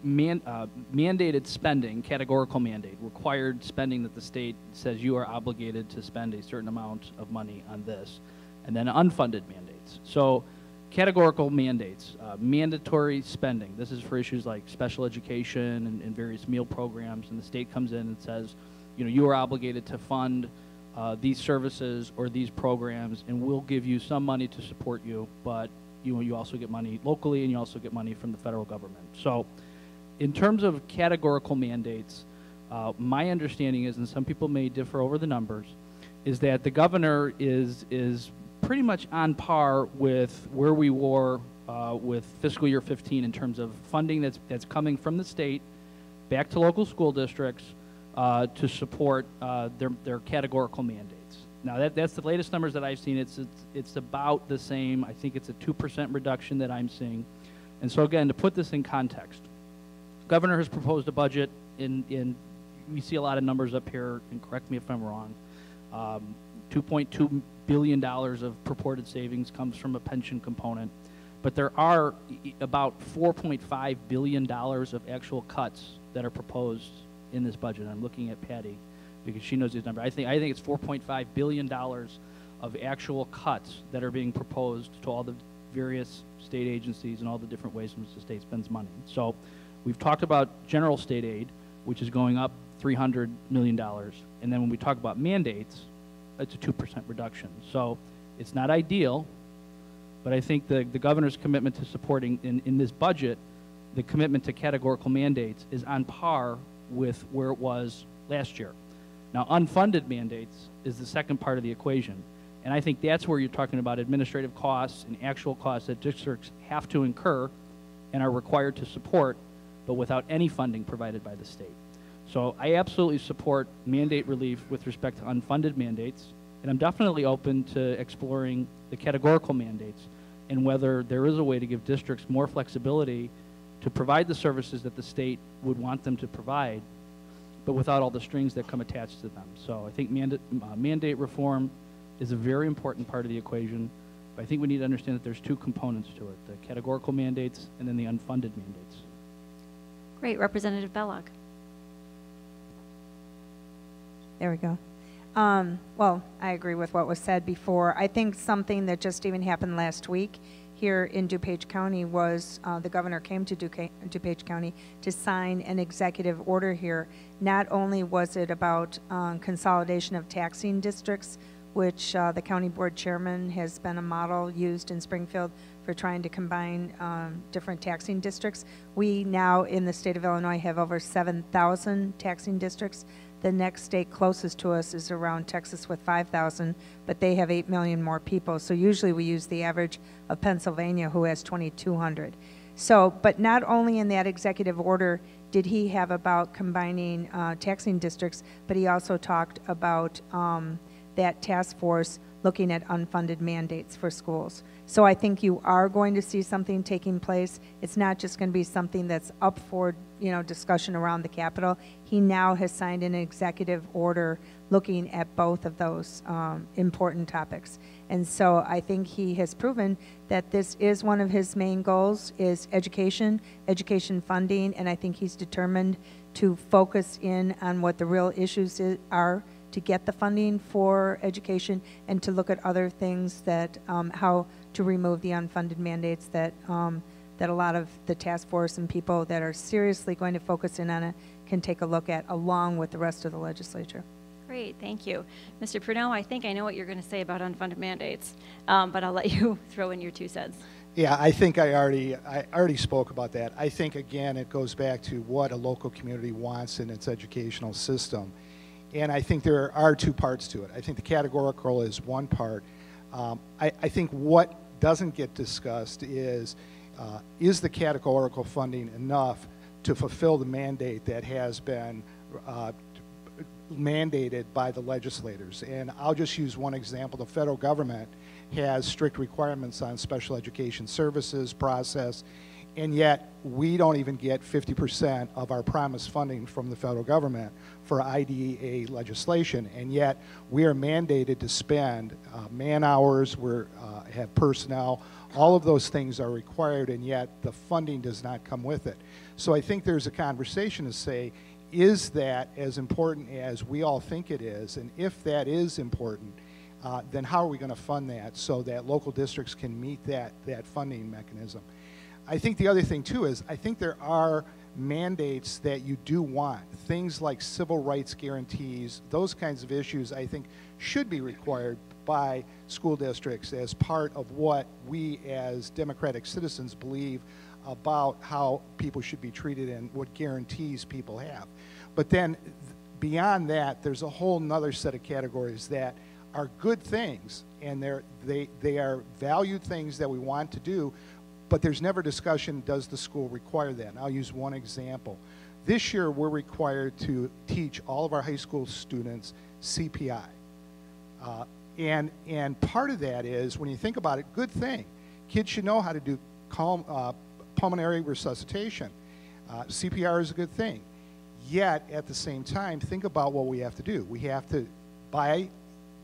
K: Mandated spending, categorical mandate, required spending that the state says you are obligated to spend a certain amount of money on this, and then unfunded mandates. So categorical mandates, mandatory spending. This is for issues like special education and various meal programs, and the state comes in and says, you know, you are obligated to fund these services or these programs, and we'll give you some money to support you, but you also get money locally, and you also get money from the federal government. So in terms of categorical mandates, my understanding is, and some people may differ over the numbers, is that the governor is pretty much on par with where we were with fiscal year 15 in terms of funding that's coming from the state back to local school districts to support their categorical mandates. Now that's the latest numbers that I've seen. It's about the same. I think it's a 2% reduction that I'm seeing. And so again, to put this in context, the governor has proposed a budget in we see a lot of numbers up here, and correct me if I'm wrong. $2.2 billion of purported savings comes from a pension component, but there are about $4.5 billion of actual cuts that are proposed in this budget. I'm looking at Patty because she knows these numbers. I think it's $4.5 billion of actual cuts that are being proposed to all the various state agencies and all the different ways in which the state spends money. So we've talked about general state aid, which is going up $300 million. And then when we talk about mandates, it's a 2% reduction. So it's not ideal, but I think the governor's commitment to supporting in this budget, the commitment to categorical mandates is on par with where it was last year. Now, unfunded mandates is the second part of the equation. And I think that's where you're talking about administrative costs and actual costs that districts have to incur and are required to support, but without any funding provided by the state. So I absolutely support mandate relief with respect to unfunded mandates, and I'm definitely open to exploring the categorical mandates and whether there is a way to give districts more flexibility to provide the services that the state would want them to provide, but without all the strings that come attached to them. So I think mandate reform is a very important part of the equation, but I think we need to understand that there's two components to it, the categorical mandates and then the unfunded mandates.
G: Great. Representative Belloc.
H: There we go. Well, I agree with what was said before. I think something that just even happened last week here in DuPage County was the governor came to DuPage County to sign an executive order here. Not only was it about consolidation of taxing districts, which the county board chairman has been a model used in Springfield for trying to combine different taxing districts. We now in the state of Illinois have over 7,000 taxing districts. The next state closest to us is around Texas with 5,000, but they have 8 million more people. So usually we use the average of Pennsylvania, who has 2,200. So, but not only in that executive order did he have about combining taxing districts, but he also talked about that task force looking at unfunded mandates for schools. So I think you are going to see something taking place. It's not just going to be something that's up for, discussion around the Capitol. He now has signed an executive order looking at both of those important topics. And so I think he has proven that this is one of his main goals is education funding, and I think he's determined to focus in on what the real issues are to get the funding for education and to look at other things that, how to remove the unfunded mandates that, that a lot of the task force and people that are seriously going to focus in on it can take a look at along with the rest of the legislature.
G: Great, thank you. Mr. Pruneau, I think I know what you're going to say about unfunded mandates, but I'll let you throw in your 2 cents.
L: Yeah, I think I already spoke about that. I think, again, it goes back to what a local community wants in its educational system. And I think there are 2 parts to it. I think the categorical is one part. I think what doesn't get discussed is the categorical funding enough to fulfill the mandate that has been mandated by the legislators? And I'll just use one example. The federal government has strict requirements on special education services, process, and yet we don't even get 50% of our promised funding from the federal government for IDEA legislation, and yet we are mandated to spend man hours, we have personnel, all of those things are required, and yet the funding does not come with it. So I think there's a conversation to say, is that as important as we all think it is? And if that is important, then how are we going to fund that so that local districts can meet that funding mechanism? I think the other thing too is I think there are mandates that you do want. Things like civil rights guarantees, those kinds of issues I think should be required by school districts as part of what we as democratic citizens believe about how people should be treated and what guarantees people have. But then beyond that, there's a whole nother set of categories that are good things, and they are valued things that we want to do, but there's never discussion, does the school require that? And I'll use one example. This year, we're required to teach all of our high school students CPI. And part of that is, when you think about it, good thing. Kids should know how to do pulmonary resuscitation. CPR is a good thing. Yet, at the same time, think about what we have to do. We have to buy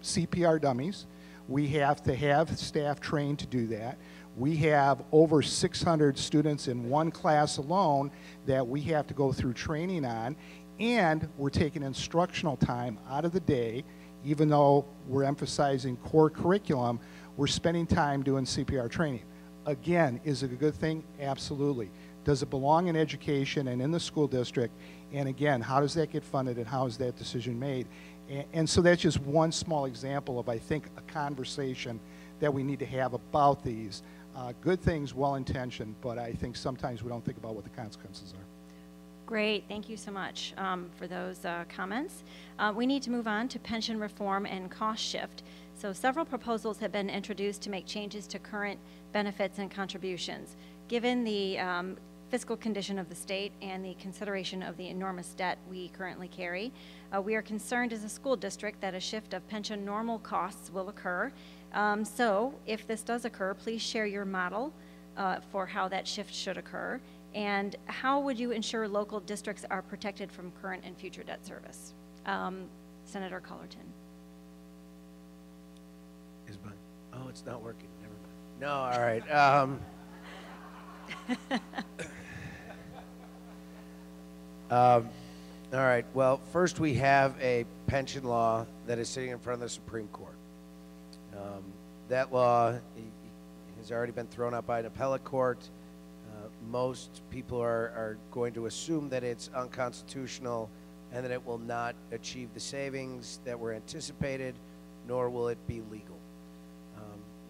L: CPR dummies. We have to have staff trained to do that. We have over 600 students in one class alone that we have to go through training on, and we're taking instructional time out of the day. Even though we're emphasizing core curriculum, we're spending time doing CPR training. Again, is it a good thing? Absolutely. Does it belong in education and in the school district? And again, how does that get funded and how is that decision made? And so that's just one small example of, I think, a conversation that we need to have about these. Good things, well-intentioned, but I think sometimes we don't think about what the consequences are.
G: Great, thank you so much for those comments. We need to move on to pension reform and cost shift. So several proposals have been introduced to make changes to current benefits and contributions. Given the fiscal condition of the state and the consideration of the enormous debt we currently carry, we are concerned as a school district that a shift of pension normal costs will occur. So if this does occur, please share your model for how that shift should occur, and how would you ensure local districts are protected from current and future debt service? Senator Collerton.
J: Oh, it's not working. Never mind. No, all right. All right. Well, first we have a pension law that is sitting in front of the Supreme Court. That law has already been thrown out by an appellate court. Most people are going to assume that it's unconstitutional and that it will not achieve the savings that were anticipated, nor will it be legal,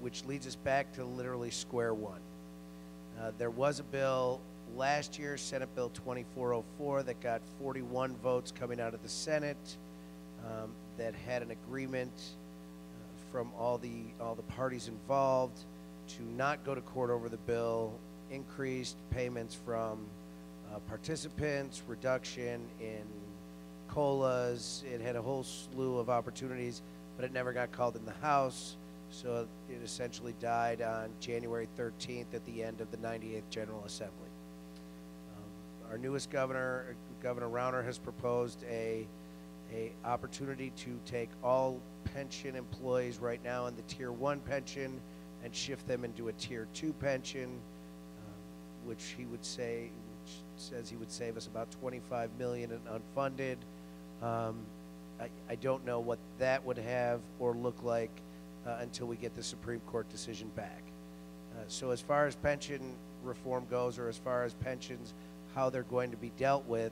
J: which leads us back to literally square one. There was a bill last year, Senate Bill 2404, that got 41 votes coming out of the Senate, that had an agreement from all the parties involved to not go to court over the bill, increased payments from participants, reduction in COLAs. It had a whole slew of opportunities, but it never got called in the House, so it essentially died on January 13th at the end of the 98th General Assembly. Our newest governor, Governor Rauner, has proposed a opportunity to take all pension employees right now in the Tier 1 pension and shift them into a Tier 2 pension, which says he would save us about $25 million in unfunded. I don't know what that would have or look like until we get the Supreme Court decision back. So as far as pension reform goes, or as far as pensions, how they're going to be dealt with,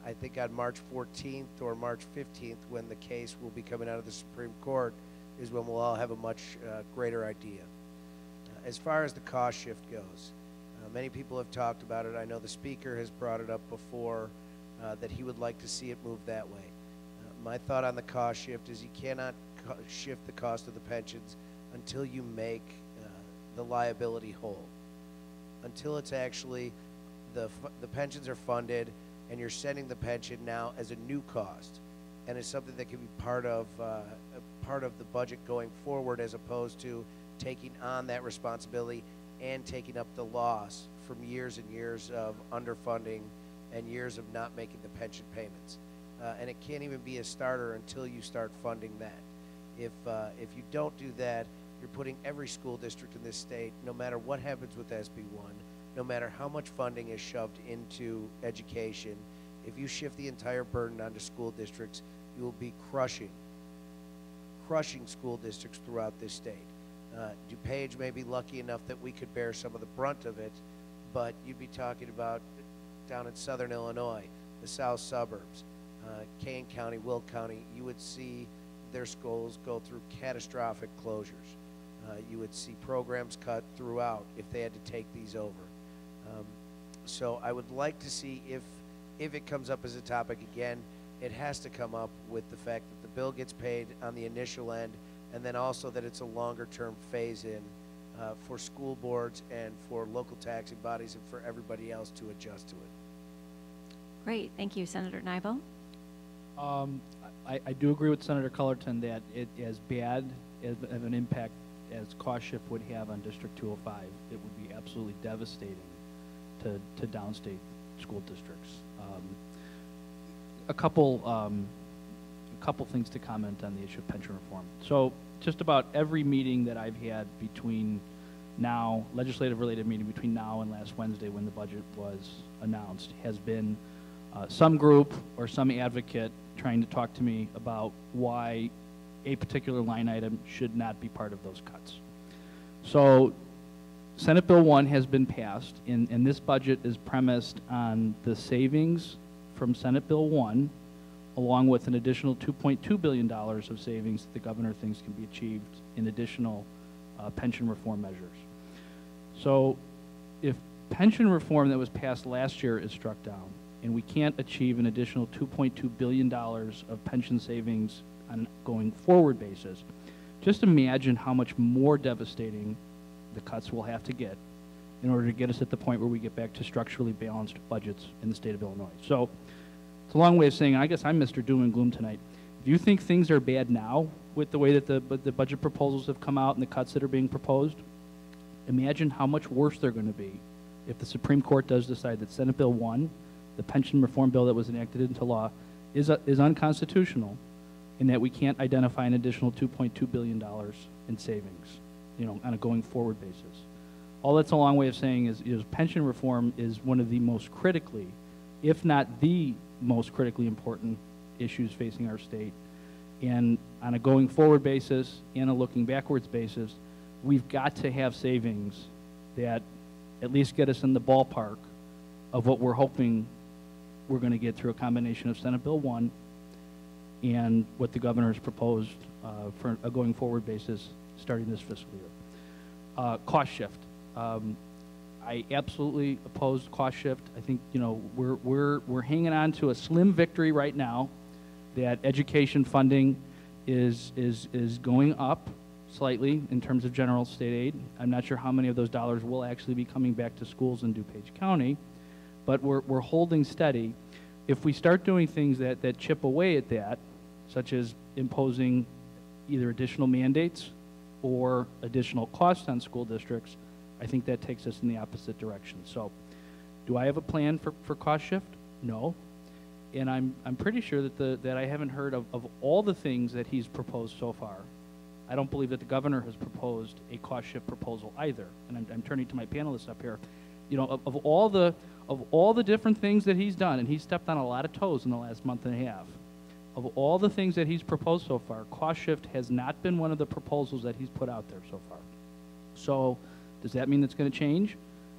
J: I think on March 14th or March 15th, when the case will be coming out of the Supreme Court, is when we'll all have a much greater idea. As far as the cost shift goes, many people have talked about it. I know the speaker has brought it up before, that he would like to see it move that way. My thought on the cost shift is you cannot shift the cost of the pensions until you make the liability whole. Until it's actually, the pensions are funded and you're sending the pension now as a new cost, and it's something that can be part of the budget going forward, as opposed to taking on that responsibility and taking up the loss from years and years of underfunding and years of not making the pension payments. And it can't even be a starter until you start funding that. If you don't do that, you're putting every school district in this state, no matter what happens with SB 1, no matter how much funding is shoved into education, if you shift the entire burden onto school districts, you will be crushing school districts throughout this state. DuPage may be lucky enough that we could bear some of the brunt of it, but you'd be talking about down in southern Illinois, the south suburbs, Kane County, Will County, you would see their schools go through catastrophic closures. You would see programs cut throughout if they had to take these over. So I would like to see if it comes up as a topic again, it has to come up with the fact that the bill gets paid on the initial end, and then also that it's a longer-term phase-in for school boards and for local taxing bodies and for everybody else to adjust to it.
G: Great, thank you, Senator Nybel.
K: I do agree with Senator Cullerton that it, as bad of an impact as cost shift would have on District 205, it would be absolutely devastating to downstate school districts. A couple things to comment on the issue of pension reform. So just about every meeting that I've had between now, legislative-related meeting between now and last Wednesday when the budget was announced, has been some group or some advocate trying to talk to me about why a particular line item should not be part of those cuts. So Senate Bill 1 has been passed, and this budget is premised on the savings from Senate Bill 1, along with an additional $2.2 billion of savings that the governor thinks can be achieved in additional pension reform measures. So if pension reform that was passed last year is struck down, and we can't achieve an additional $2.2 billion of pension savings on a going forward basis, just imagine how much more devastating the cuts will have to get in order to get us at the point where we get back to structurally balanced budgets in the state of Illinois. So it's a long way of saying, I guess I'm Mr. Doom and Gloom tonight. If you think things are bad now with the way that the budget proposals have come out and the cuts that are being proposed, imagine how much worse they're going to be if the Supreme Court does decide that Senate Bill 1, the pension reform bill that was enacted into law, is unconstitutional, and that we can't identify an additional $2.2 billion in savings, on a going forward basis. All that's a long way of saying is pension reform is one of the most critically, if not the most critically important issues facing our state. And on a going forward basis and a looking backwards basis, we've got to have savings that at least get us in the ballpark of what we're hoping we're going to get through a combination of Senate Bill 1 and what the governor has proposed for a going forward basis starting this fiscal year. Cost shift. I absolutely oppose cost shift. I think we're hanging on to a slim victory right now that education funding is going up slightly in terms of general state aid. I'm not sure how many of those dollars will actually be coming back to schools in DuPage County, but we're holding steady. If we start doing things that chip away at that, such as imposing either additional mandates or additional costs on school districts, I think that takes us in the opposite direction. So do I have a plan for cost shift? No. And I'm pretty sure that I haven't heard of all the things that he's proposed so far. I don't believe that the governor has proposed a cost shift proposal either. And I'm turning to my panelists up here. Of all the different things that he's done, and he's stepped on a lot of toes in the last month and a half, of all the things that he's proposed so far, cost shift has not been one of the proposals that he's put out there so far. So does that mean it's going to change?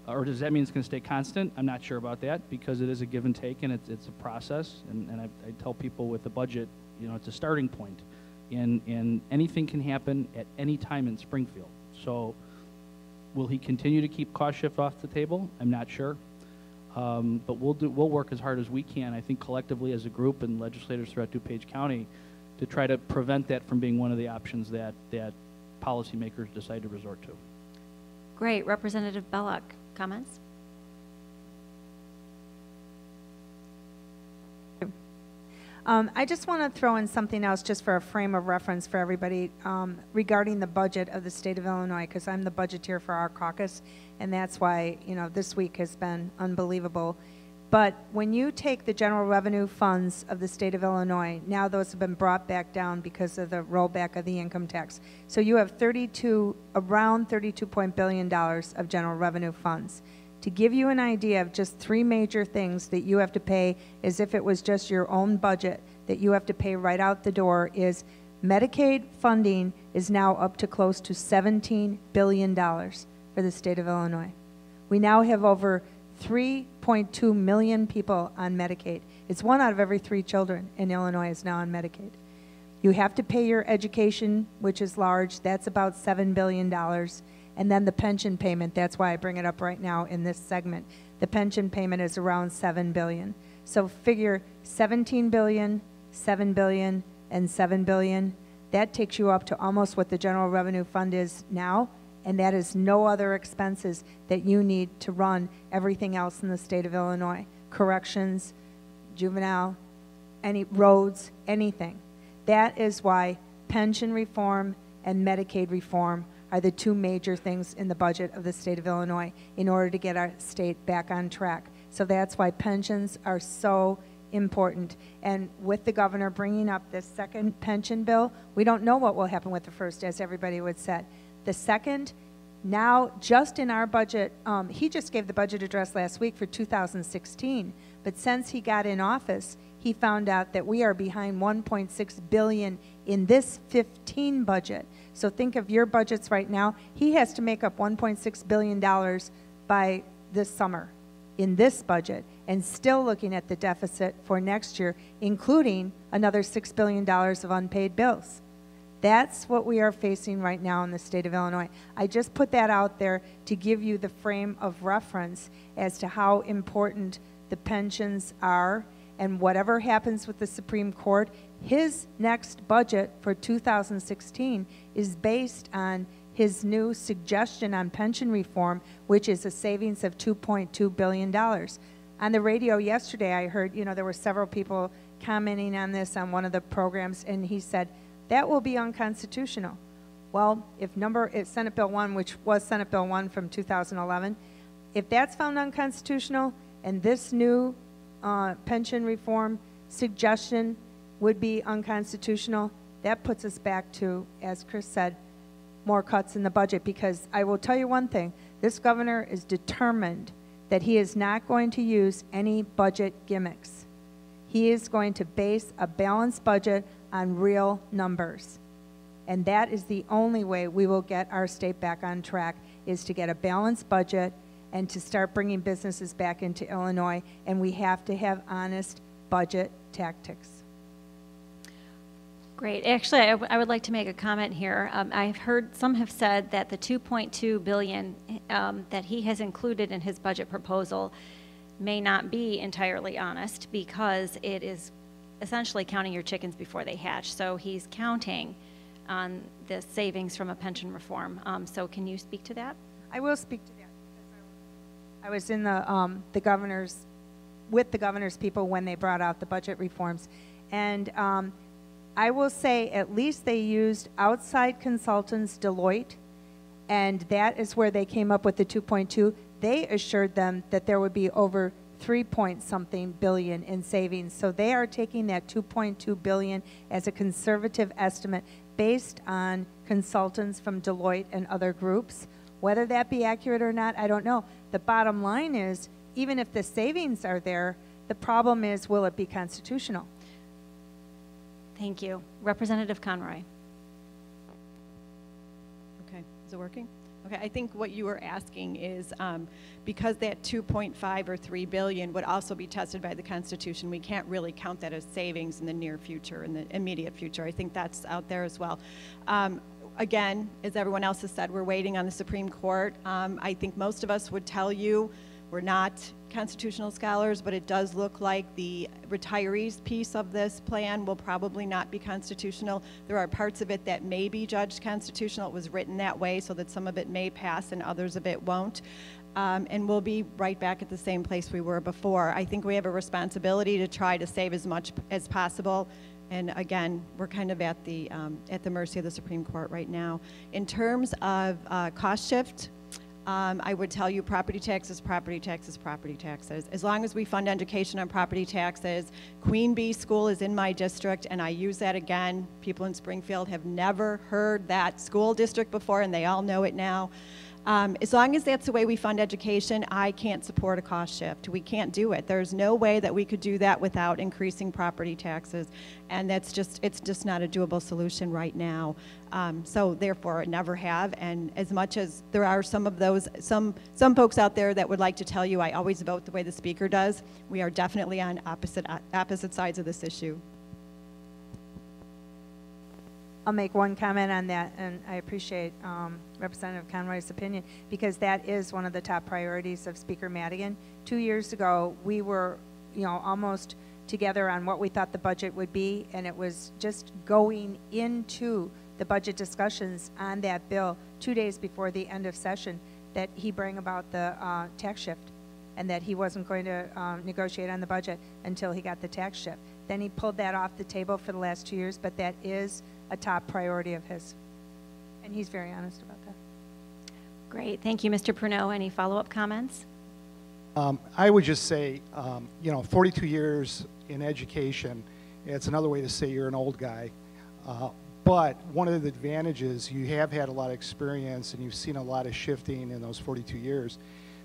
K: Or does that mean it's going to stay constant? I'm not sure about that, because it is a give and take, and it's a process. And I tell people with the budget, you know, it's a starting point. And anything can happen at any time in Springfield. So will he continue to keep cost shift off the table? I'm not sure. But we'll work as hard as we can, I think, collectively as a group and legislators throughout DuPage County, to try to prevent that from being one of the options that policymakers decide to resort to.
G: Great. Representative Belloc, comments?
H: I just want to throw in something else just for a frame of reference for everybody regarding the budget of the state of Illinois, because I'm the budgeteer for our caucus, and that's why, you know, this week has been unbelievable. But when you take the general revenue funds of the state of Illinois, now those have been brought back down because of the rollback of the income tax. So you have around $32 billion of general revenue funds. To give you an idea of just three major things that you have to pay as if it was just your own budget that you have to pay right out the door is Medicaid funding is now up to close to $17 billion for the state of Illinois. We now have over 3.2 million people on Medicaid. It's 1 out of every 3 children in Illinois is now on Medicaid. You have to pay your education, which is large. That's about $7 billion. And then the pension payment, that's why I bring it up right now in this segment. The pension payment is around $7 billion. So figure 17 billion, 7 billion, and 7 billion. That takes you up to almost what the general revenue fund is now, and that is no other expenses that you need to run everything else in the state of Illinois. Corrections, juvenile, any roads, anything. That is why pension reform and Medicaid reform are the 2 major things in the budget of the state of Illinois in order to get our state back on track. So that's why pensions are so important. And with the governor bringing up this second pension bill, we don't know what will happen with the first, as everybody would say. The second, now just in our budget, he just gave the budget address last week for 2016, but since he got in office, he found out that we are behind $1.6 billion in this 15 budget. So think of your budgets right now. He has to make up $1.6 billion by this summer in this budget, and still looking at the deficit for next year, including another $6 billion of unpaid bills. That's what we are facing right now in the state of Illinois. I just put that out there to give you the frame of reference as to how important the pensions are, and whatever happens with the Supreme Court, his next budget for 2016 is based on his new suggestion on pension reform, which is a savings of $2.2 billion. On the radio yesterday, I heard, you know, there were several people commenting on this on one of the programs, and he said, that will be unconstitutional. Well, if Senate Bill 1, which was Senate Bill 1 from 2011, if that's found unconstitutional and this new pension reform suggestion would be unconstitutional, that puts us back to, as Chris said, more cuts in the budget. Because I will tell you one thing, this governor is determined that he is not going to use any budget gimmicks. He is going to base a balanced budget on real numbers. And that is the only way we will get our state back on track, is to get a balanced budget and to start bringing businesses back into Illinois. And we have to have honest budget tactics.
G: Great. Actually, I would like to make a comment here. I've heard some have said that the $2.2 billion that he has included in his budget proposal may not be entirely honest, because it is essentially counting your chickens before they hatch. So he's counting on the savings from a pension reform. So can you speak to that?
H: I will speak to that. I was in the governor's, with the governor's people when they brought out the budget reforms. And I will say at least they used outside consultants, Deloitte, and that is where they came up with the 2.2. They assured them that there would be over 3-point-something billion in savings. So they are taking that 2.2 billion as a conservative estimate based on consultants from Deloitte and other groups. Whether that be accurate or not, I don't know. The bottom line is, even if the savings are there, the problem is, will it be constitutional?
G: Thank you. Representative Conroy.
I: Okay, is it working? Okay, I think what you were asking is because that 2.5 or 3 billion would also be tested by the Constitution, we can't really count that as savings in the near future, in the immediate future. I think that's out there as well. Again, as everyone else has said, we're waiting on the Supreme Court. I think most of us would tell you we're not constitutional scholars, but it does look like the retirees piece of this plan will probably not be constitutional. There are parts of it that may be judged constitutional. It was written that way so that some of it may pass and others of it won't. And we'll be right back at the same place we were before. I think we have a responsibility to try to save as much as possible. And again, we're kind of at the mercy of the Supreme Court right now. In terms of cost shift, I would tell you property taxes, property taxes, property taxes. As long as we fund education on property taxes, Queen Bee School is in my district, and I use that again. People in Springfield have never heard that school district before, and they all know it now. As long as that's the way we fund education, I can't support a cost shift. We can't do it. There's no way that we could do that without increasing property taxes, and it's just not a doable solution right now. So therefore, it never have. And as much as there are some of those, some folks out there that would like to tell you I always vote the way the speaker does, we are definitely on opposite sides of this issue.
H: I'll make one comment on that, and I appreciate Representative Conroy's opinion, because that is one of the top priorities of Speaker Madigan. 2 years ago, we were, almost together on what we thought the budget would be, and it was just going into the budget discussions on that bill 2 days before the end of session that he bring about the tax shift, and that he wasn't going to negotiate on the budget until he got the tax shift. Then he pulled that off the table for the last 2 years, but that is a top priority of his. And he's very honest about that.
G: Great. Thank you, Mr. Pruneau. Any follow-up comments?
L: I would just say, 42 years in education, it's another way to say you're an old guy. But one of the advantages, you have had a lot of experience and you've seen a lot of shifting in those 42 years.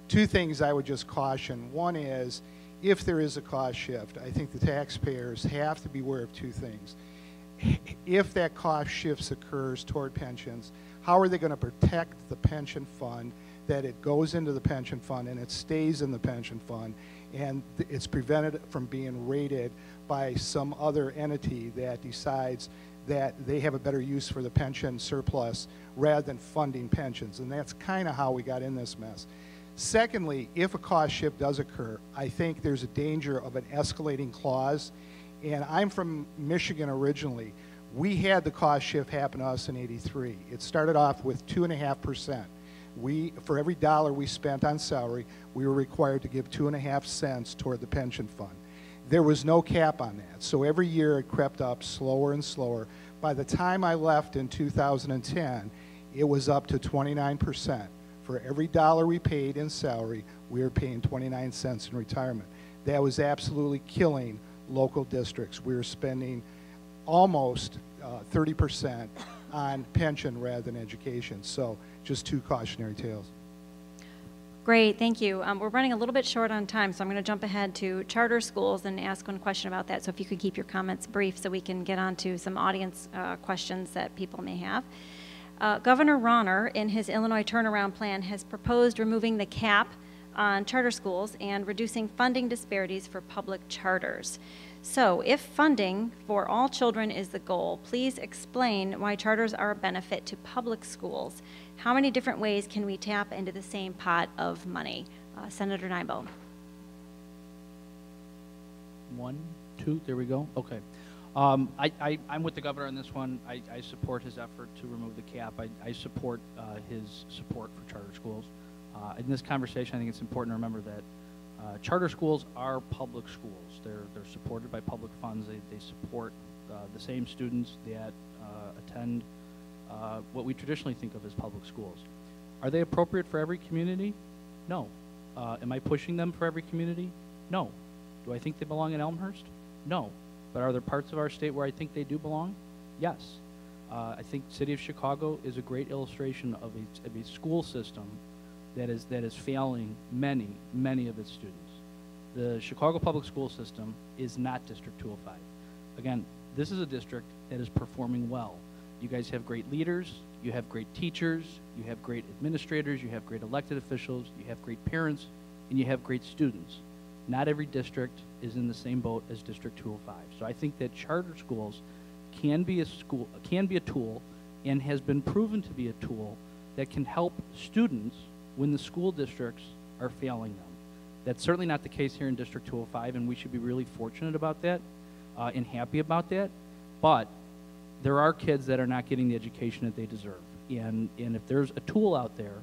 L: Two things I would just caution. One is, if there is a cost shift, I think the taxpayers have to be aware of two things. If that cost shift occurs toward pensions, how are they going to protect the pension fund, that it goes into the pension fund and it stays in the pension fund, and it's prevented from being rated by some other entity that decides that they have a better use for the pension surplus rather than funding pensions. And that's kind of how we got in this mess. Secondly, if a cost shift does occur, I think there's a danger of an escalating clause. And I'm from Michigan originally. We had the cost shift happen to us in '83. It started off with 2.5%. For every dollar we spent on salary, we were required to give 2.5 cents toward the pension fund. There was no cap on that. So every year it crept up slower and slower. By the time I left in 2010, it was up to 29%. For every dollar we paid in salary, we were paying 29 cents in retirement. That was absolutely killing local districts. We were spending almost 30% on pension rather than education. So just two cautionary tales.
G: Great, thank you. We're running a little bit short on time, so I'm going to jump ahead to charter schools and ask one question about that. So if you could keep your comments brief so we can get on to some audience questions that people may have. Governor Rauner, in his Illinois turnaround plan, has proposed removing the cap on charter schools and reducing funding disparities for public charters. So if funding for all children is the goal, please explain why charters are a benefit to public schools. How many different ways can we tap into the same pot of money? Senator Nybo.
K: 1, 2, there we go. Okay. I'm with the governor on this one. I support his effort to remove the cap. I support his support for charter schools. In this conversation, I think it's important to remember that charter schools are public schools. They're supported by public funds. They support the same students that attend what we traditionally think of as public schools. Are they appropriate for every community? No. Am I pushing them for every community? No. Do I think they belong in Elmhurst? No. But are there parts of our state where I think they do belong? Yes. I think the city of Chicago is a great illustration of a school system that is failing many of its students. The Chicago public school system is not District 205. Again, this is a district that is performing well. You guys have great leaders, you have great teachers, you have great administrators, you have great elected officials, you have great parents, and you have great students. Not every district is in the same boat as District 205. So I think that charter schools can be a tool, and has been proven to be a tool that can help students when the school districts are failing them. That's certainly not the case here in District 205, and we should be really fortunate about that and happy about that. But there are kids that are not getting the education that they deserve. And if there's a tool out there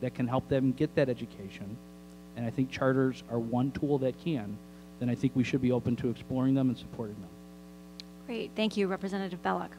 K: that can help them get that education, and I think charters are one tool that can, then I think we should be open to exploring them and supporting them.
G: Great, thank you, Representative Belloc.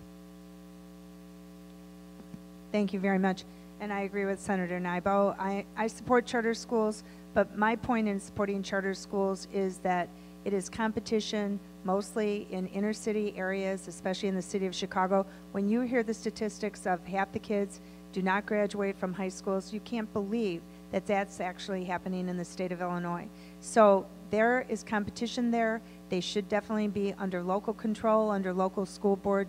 H: Thank you very much. And I agree with Senator Nybo. I support charter schools, but my point in supporting charter schools is that it is competition mostly in inner city areas, especially in the city of Chicago. When you hear the statistics of half the kids do not graduate from high schools, you can't believe that that's actually happening in the state of Illinois. So there is competition there. They should definitely be under local control, under local school boards.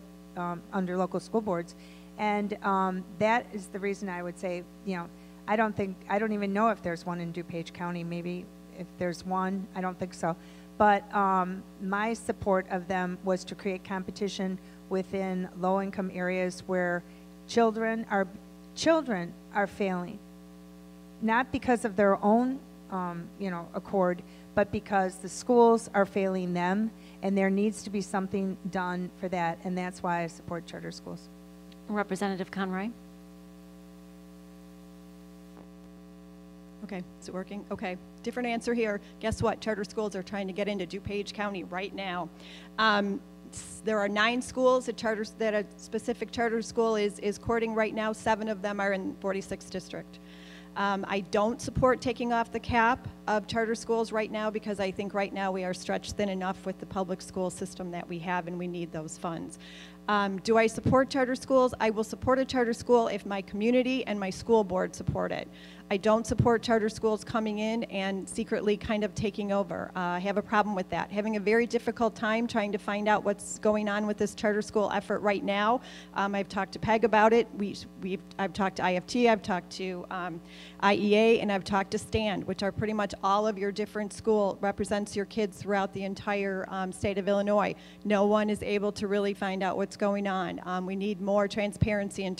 H: And that is the reason I would say, I don't even know if there's one in DuPage County. Maybe if there's one, I don't think so. But my support of them was to create competition within low-income areas where children are failing, not because of their own, accord, but because the schools are failing them, and there needs to be something done for that, and that's why I support charter schools.
G: Representative Conroy.
I: Okay, is it working? Okay, different answer here. Guess what? Charter schools are trying to get into DuPage County right now. There are 9 schools that a specific charter school is courting right now. 7 of them are in 46th district. I don't support taking off the cap of charter schools right now because I think right now we are stretched thin enough with the public school system that we have, and we need those funds. Do I support charter schools? I will support a charter school if my community and my school board support it. I don't support charter schools coming in and secretly kind of taking over. I have a problem with that. Having a very difficult time trying to find out what's going on with this charter school effort right now. I've talked to PEG about it. I've talked to IFT, I've talked to IEA, and I've talked to STAND, which are pretty much all of your different school, represents your kids throughout the entire state of Illinois. No one is able to really find out what's going on. We need more transparency in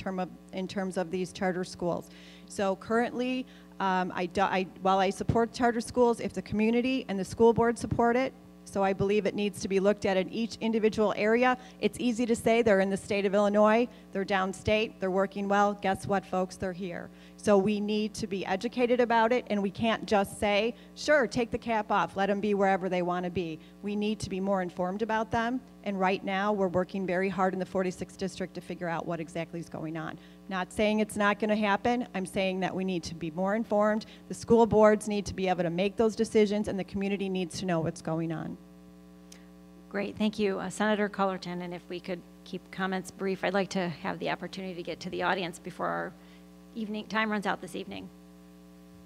I: terms of these charter schools. So currently, while I support charter schools, if the community and the school board support it, so I believe it needs to be looked at in each individual area. It's easy to say they're in the state of Illinois, they're downstate, they're working well. Guess what, folks? They're here. So we need to be educated about it, and we can't just say, sure, take the cap off, let them be wherever they want to be. We need to be more informed about them, and right now we're working very hard in the 46th district to figure out what exactly is going on. Not saying it's not going to happen. I'm saying that we need to be more informed. The school boards need to be able to make those decisions, and the community needs to know what's going on.
G: Great, thank you. Senator Cullerton, and if we could keep comments brief, I'd like to have the opportunity to get to the audience before our evening time runs out this evening.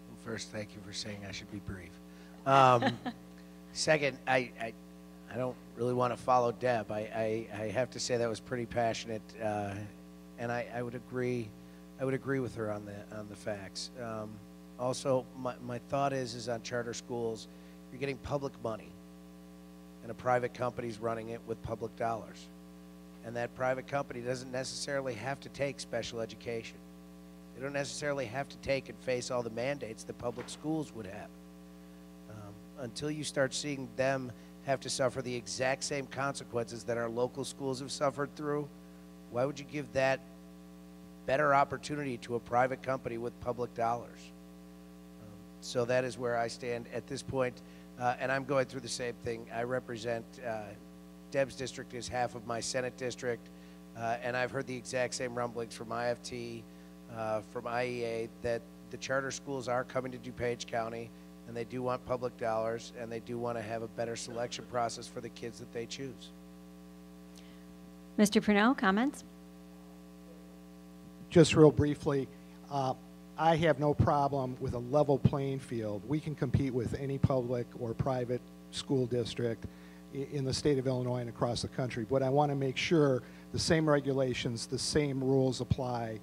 J: Well, first, thank you for saying I should be brief. Second, I don't really want to follow Deb. I have to say that was pretty passionate, and I would agree. I would agree with her on the facts. Also, my thought is on charter schools, you're getting public money, and a private company's running it with public dollars, and that private company doesn't necessarily have to take special education. They don't necessarily have to take and face all the mandates that public schools would have. Until you start seeing them have to suffer the exact same consequences that our local schools have suffered through, why would you give that better opportunity to a private company with public dollars? So that is where I stand at this point, and I'm going through the same thing. I represent, Deb's district is half of my Senate district, and I've heard the exact same rumblings from IFT, from IEA, that the charter schools are coming to DuPage County, and they do want public dollars, and they do want to have a better selection process for the kids that they choose.
G: Mr. Purnell, comments?
L: Just real briefly, I have no problem with a level playing field. We can compete with any public or private school district in the state of Illinois and across the country. But I want to make sure the same regulations, the same rules apply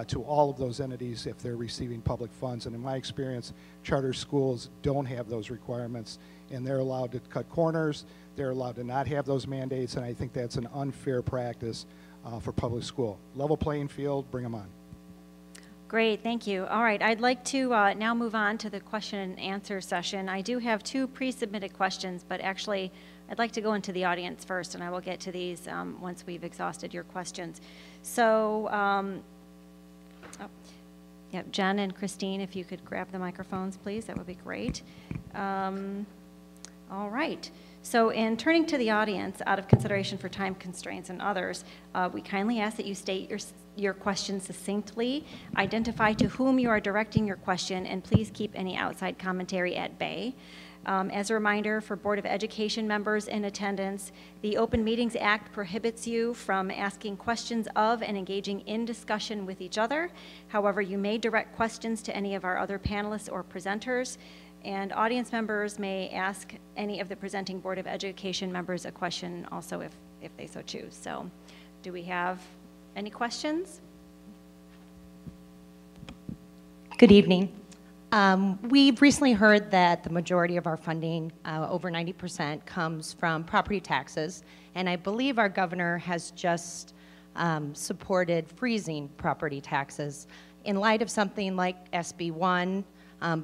L: to all of those entities if they're receiving public funds. And in my experience, charter schools don't have those requirements, and they're allowed to cut corners. They're allowed to not have those mandates, and I think that's an unfair practice for public school. Level playing field, bring them on.
G: Great, thank you. All right, I'd like to now move on to the question and answer session. I do have 2 pre-submitted questions, but actually I'd like to go into the audience first, and I will get to these once we've exhausted your questions. So, yeah, Jen and Christine, if you could grab the microphones, please, that would be great. All right. So in turning to the audience, out of consideration for time constraints and others, we kindly ask that you state your question succinctly, identify to whom you are directing your question, and please keep any outside commentary at bay. As a reminder for Board of Education members in attendance, the Open Meetings Act prohibits you from asking questions of and engaging in discussion with each other. However, you may direct questions to any of our other panelists or presenters, and audience members may ask any of the presenting Board of Education members a question also if they so choose. So do we have any questions?
M: Good evening. We've recently heard that the majority of our funding, over 90%, comes from property taxes, and I believe our governor has just supported freezing property taxes. In light of something like SB 1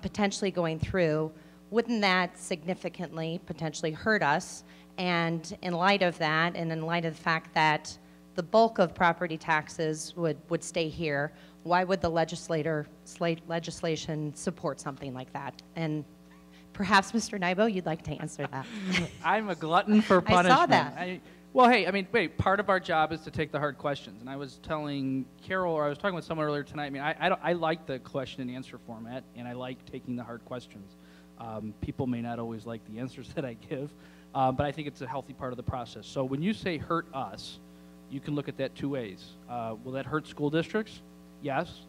M: potentially going through, wouldn't that significantly potentially hurt us? And in light of that, and in light of the fact that the bulk of property taxes would stay here, why would the legislation support something like that? And perhaps, Mr. Nybo, you'd like to answer that.
K: I'm a glutton for punishment.
M: I saw that.
K: Well, hey, I mean, wait, part of our job is to take the hard questions. And I was telling Carol, or I was talking with someone earlier tonight, I mean, I like the question and answer format, and I like taking the hard questions. People may not always like the answers that I give, but I think it's a healthy part of the process. So when you say hurt us, you can look at that 2 ways. Will that hurt school districts? Yes.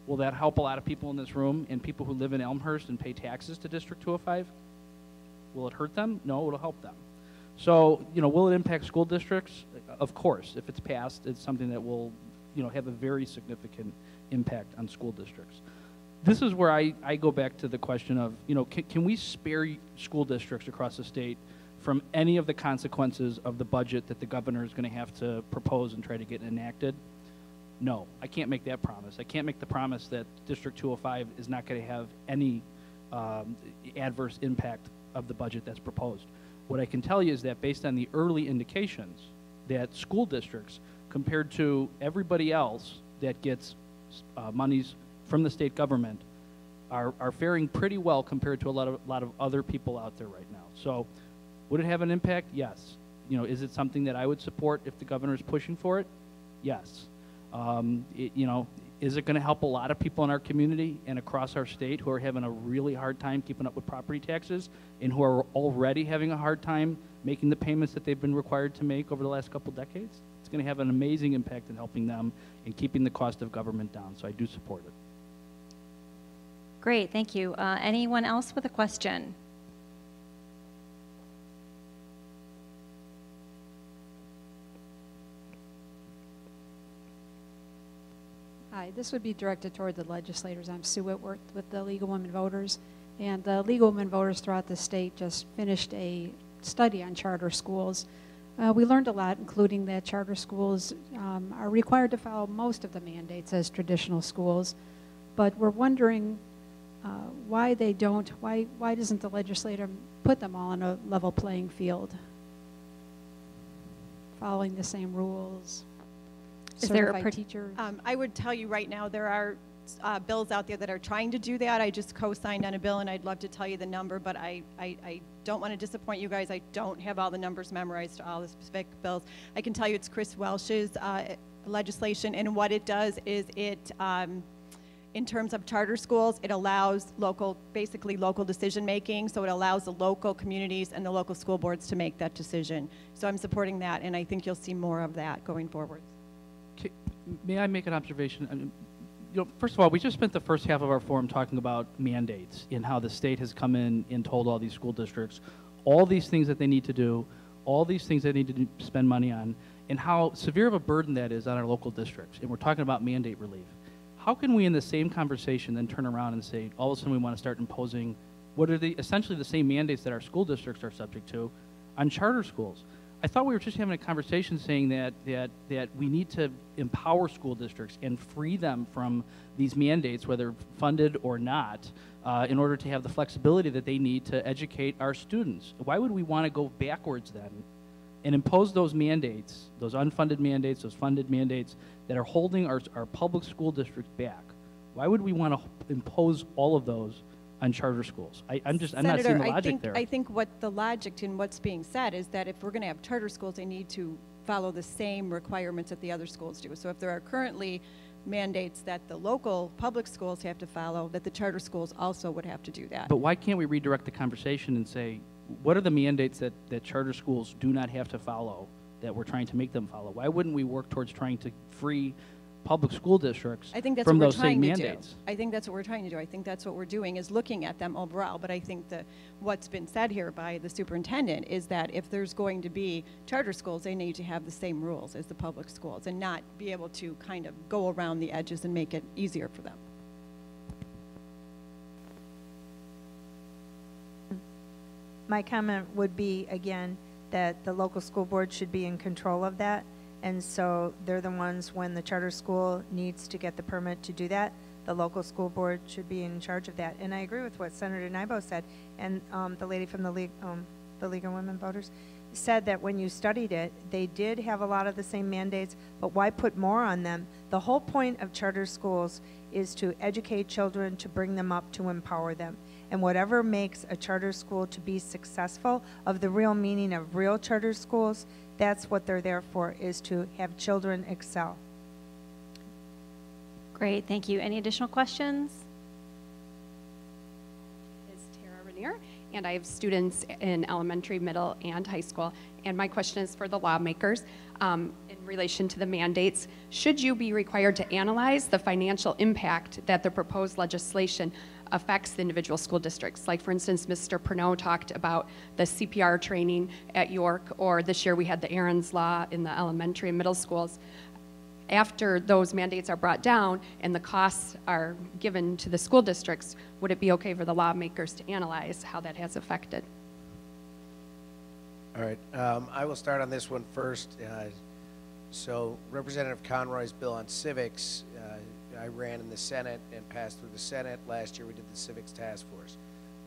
K: Will that help a lot of people in this room and people who live in Elmhurst and pay taxes to District 205? Will it hurt them? No, it'll help them. So, you know, will it impact school districts? Of course. If it's passed, it's something that will, you know, have a very significant impact on school districts. This is where I go back to the question of, you know, can we spare school districts across the state from any of the consequences of the budget that the governor is going to have to propose and try to get enacted? No, I can't make that promise. I can't make the promise that District 205 is not going to have any adverse impact of the budget that's proposed. What I can tell you is that based on the early indications that school districts, compared to everybody else that gets monies from the state government, are faring pretty well compared to a lot of other people out there right now. So would it have an impact? Yes. You know, is it something that I would support if the governor is pushing for it? Yes. You know, is it going to help a lot of people in our community and across our state who are having a really hard time keeping up with property taxes and who are already having a hard time making the payments that they've been required to make over the last couple decades? It's going to have an amazing impact in helping them and keeping the cost of government down, so I do support it.
G: Great, thank you. Anyone else with a question?
N: Hi, this would be directed toward the legislators. I'm Sue Whitworth with the League of Women Voters. And the League of Women Voters throughout the state just finished a study on charter schools. We learned a lot, including that charter schools are required to follow most of the mandates as traditional schools. But we're wondering why they don't, why doesn't the legislator put them all on a level playing field, following the same rules?
I: Is there a teacher? I would tell you right now there are bills out there that are trying to do that. I just co-signed on a bill, and I'd love to tell you the number, but I don't want to disappoint you guys. I don't have all the numbers memorized to all the specific bills. I can tell you it's Chris Welsh's legislation, and what it does is it, in terms of charter schools, it allows basically local decision making, so it allows the local communities and the local school boards to make that decision. So I'm supporting that, and I think you'll see more of that going forward.
K: May I make an observation? I mean, you know, first of all, we just spent the first half of our forum talking about mandates and how the state has come in and told all these school districts all these things that they need to do, all these things they need to spend money on, and how severe of a burden that is on our local districts. And we're talking about mandate relief. How can we in the same conversation then turn around and say, all of a sudden we want to start imposing what are essentially the same mandates that our school districts are subject to on charter schools? I thought we were just having a conversation saying that we need to empower school districts and free them from these mandates, whether funded or not, in order to have the flexibility that they need to educate our students. Why would we want to go backwards then and impose those mandates, those unfunded mandates, those funded mandates that are holding our public school districts back? Why would we want to impose all of those on charter schools? I'm not seeing the logic there.
I: I think what the logic in what's being said is that if we're going to have charter schools, they need to follow the same requirements that the other schools do. So if there are currently mandates that the local public schools have to follow, that the charter schools also would have to do that.
K: But why can't we redirect the conversation and say, what are the mandates that charter schools do not have to follow that we're trying to make them follow? Why wouldn't we work towards trying to free public school districts from those same mandates?
I: I think that's what we're trying to do. I think that's what we're doing, is looking at them overall. But I think that what's been said here by the superintendent is that if there's going to be charter schools, they need to have the same rules as the public schools and not be able to kind of go around the edges and make it easier for them.
H: My comment would be, again, that the local school board should be in control of that. And so they're the ones, when the charter school needs to get the permit to do that, the local school board should be in charge of that. And I agree with what Senator Nybo said, and the lady from the League of Women Voters said that when you studied it, they did have a lot of the same mandates, but why put more on them? The whole point of charter schools is to educate children, to bring them up, to empower them. And whatever makes a charter school to be successful, of the real meaning of real charter schools, that's what they're there for, is to have children excel.
G: Great, thank you. Any additional questions?
O: Is Tara Rainier, and I have students in elementary, middle, and high school. And my question is for the lawmakers in relation to the mandates. Should you be required to analyze the financial impact that the proposed legislation affects the individual school districts? Like, for instance, Mr. Pernod talked about the CPR training at York, or this year we had the Aaron's Law in the elementary and middle schools. After those mandates are brought down and the costs are given to the school districts, would it be okay for the lawmakers to analyze how that has affected?
J: All right, I will start on this one first. So Representative Conroy's bill on civics, I ran in the Senate and passed through the Senate. Last year we did the civics task force.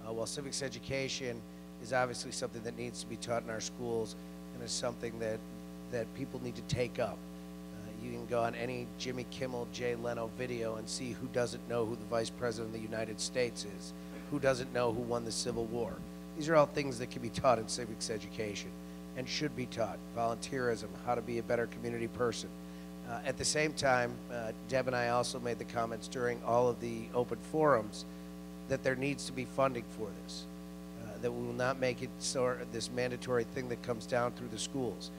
J: While civics education is obviously something that needs to be taught in our schools and is something that people need to take up. You can go on any Jimmy Kimmel, Jay Leno video and see who doesn't know who the Vice President of the United States is, who doesn't know who won the Civil War. These are all things that can be taught in civics education and should be taught. Volunteerism, how to be a better community person. At the same time, Deb and I also made the comments during all of the open forums that there needs to be funding for this, that we will not make it this mandatory thing that comes down through the schools.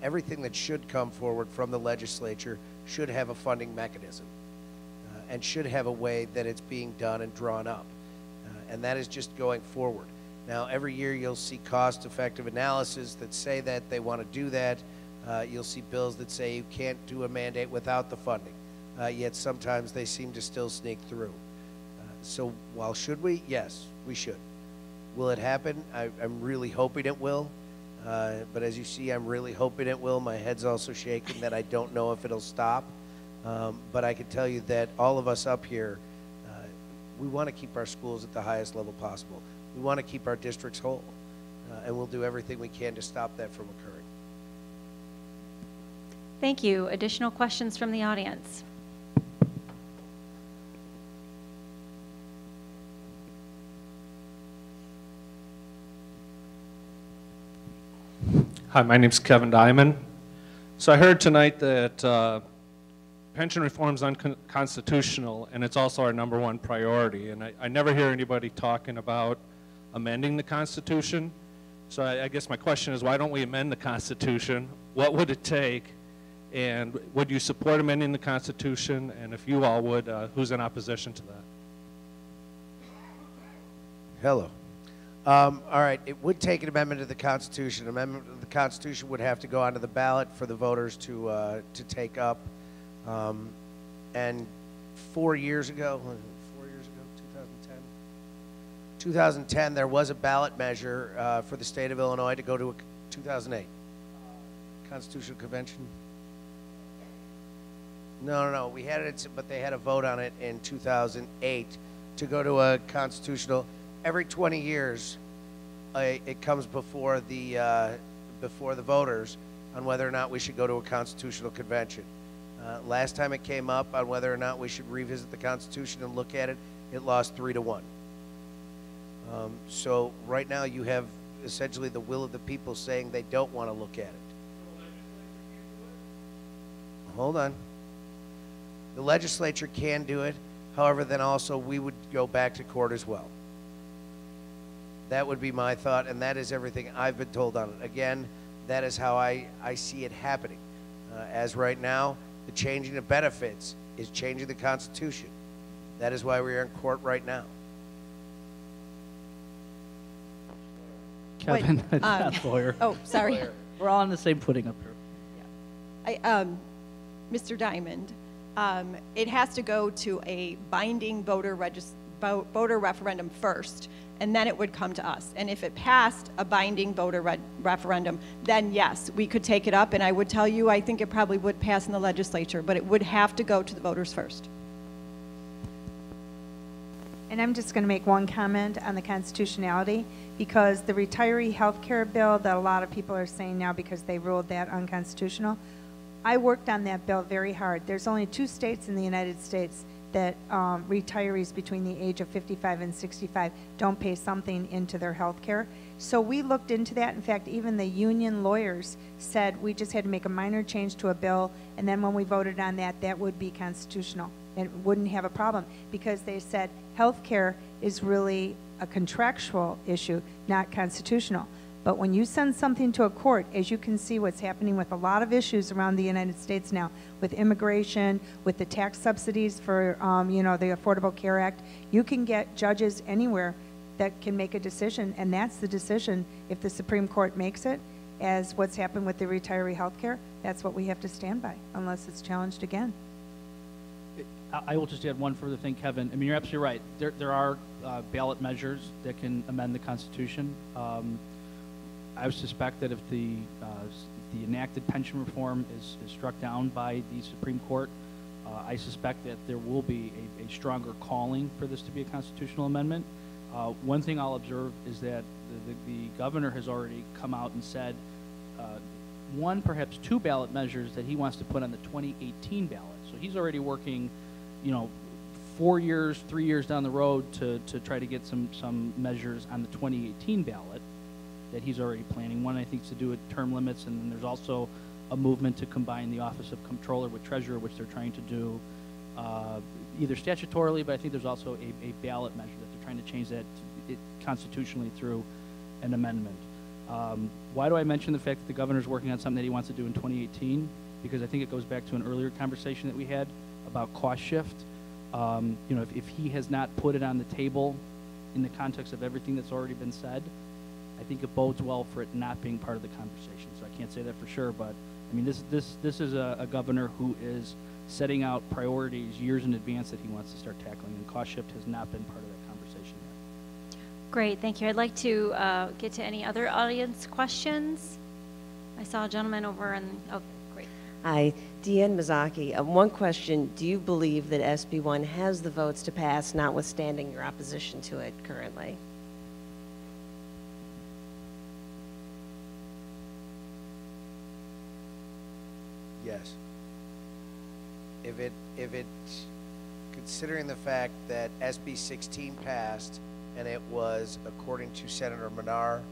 J: Everything that should come forward from the legislature should have a funding mechanism and should have a way that it's being done and drawn up. And that is just going forward. Now, every year you'll see cost-effective analysis that say that they want to do that. You'll see bills that say you can't do a mandate without the funding, yet sometimes they seem to still sneak through. So while should we? Yes, we should. Will it happen? I'm really hoping it will. But as you see, I'm really hoping it will. My head's also shaking that I don't know if it'll stop. But I can tell you that all of us up here, we want to keep our schools at the highest level possible. We want to keep our districts whole. And we'll do everything we can to stop that from occurring.
G: Thank you. Additional questions from the audience?
P: Hi, my name's Kevin Diamond. So I heard tonight that pension reform is unconstitutional, and it's also our #1 priority. And I never hear anybody talking about amending the Constitution. So I guess my question is, why don't we amend the Constitution? What would it take? And would you support amending the Constitution? And if you all would, who's in opposition to that?
J: Hello. All right, it would take an amendment to the Constitution. Amendment to the Constitution would have to go onto the ballot for the voters to take up. And 4 years ago, 2010, there was a ballot measure for the state of Illinois to go to a 2008 Constitutional Convention. No, we had it, but they had a vote on it in 2008 to go to a constitutional. Every 20 years, it comes before the voters on whether or not we should go to a constitutional convention. Last time it came up on whether or not we should revisit the Constitution and look at it, it lost 3-1. So right now you have essentially the will of the people saying they don't want to look at it. Hold on. The legislature can do it. However, then also we would go back to court as well. That would be my thought, and that is everything I've been told on it. Again, that is how I see it happening. As right now, the changing of benefits is changing the Constitution. That is why we are in court right now.
K: Kevin, not lawyer.
I: Oh, sorry.
J: Lawyer.
K: We're all on the same footing up here.
I: Mr. Diamond, it has to go to a binding voter referendum first, and then it would come to us. And if it passed a binding voter referendum, then yes, we could take it up, and I would tell you, I think it probably would pass in the legislature, but it would have to go to the voters first.
H: And I'm just going to make one comment on the constitutionality, because the retiree health care bill that a lot of people are saying now because they ruled that unconstitutional, I worked on that bill very hard. There's only 2 states in the United States that retirees between the age of 55 and 65 don't pay something into their health care. So we looked into that. In fact, even the union lawyers said we just had to make a minor change to a bill, and then when we voted on that, that would be constitutional and wouldn't have a problem, because they said health care is really a contractual issue, not constitutional. But when you send something to a court, as you can see what's happening with a lot of issues around the United States now, with immigration, with the tax subsidies for, the Affordable Care Act, you can get judges anywhere that can make a decision, and that's the decision. If the Supreme Court makes it, as what's happened with the retiree health care, that's what we have to stand by, unless it's challenged again.
K: I will just add one further thing, Kevin. I mean, you're absolutely right. There are ballot measures that can amend the Constitution. I would suspect that if the enacted pension reform is struck down by the Supreme Court, I suspect that there will be a stronger calling for this to be a constitutional amendment. One thing I'll observe is that the governor has already come out and said one, perhaps 2 ballot measures that he wants to put on the 2018 ballot. So he's already working, 4 years, 3 years down the road to try to get some measures on the 2018 ballot that he's already planning. One, I think, is to do with term limits, and then there's also a movement to combine the Office of Comptroller with Treasurer, which they're trying to do either statutorily, but I think there's also a ballot measure that they're trying to change that constitutionally through an amendment. Why do I mention the fact that the governor's working on something that he wants to do in 2018? Because I think it goes back to an earlier conversation that we had about cost shift. If he has not put it on the table in the context of everything that's already been said, I think it bodes well for it not being part of the conversation. So I can't say that for sure, but I mean, this is a governor who is setting out priorities years in advance that he wants to start tackling, and cost shift has not been part of that conversation yet.
G: Great, thank you. I'd like to get to any other audience questions. I saw a gentleman over in, oh, great.
Q: Hi, Deanne Mazaki. One question, do you believe that SB1 has the votes to pass, notwithstanding your opposition to it currently?
J: Yes. If it, considering the fact that SB 16 passed and it was, according to Senator Menard,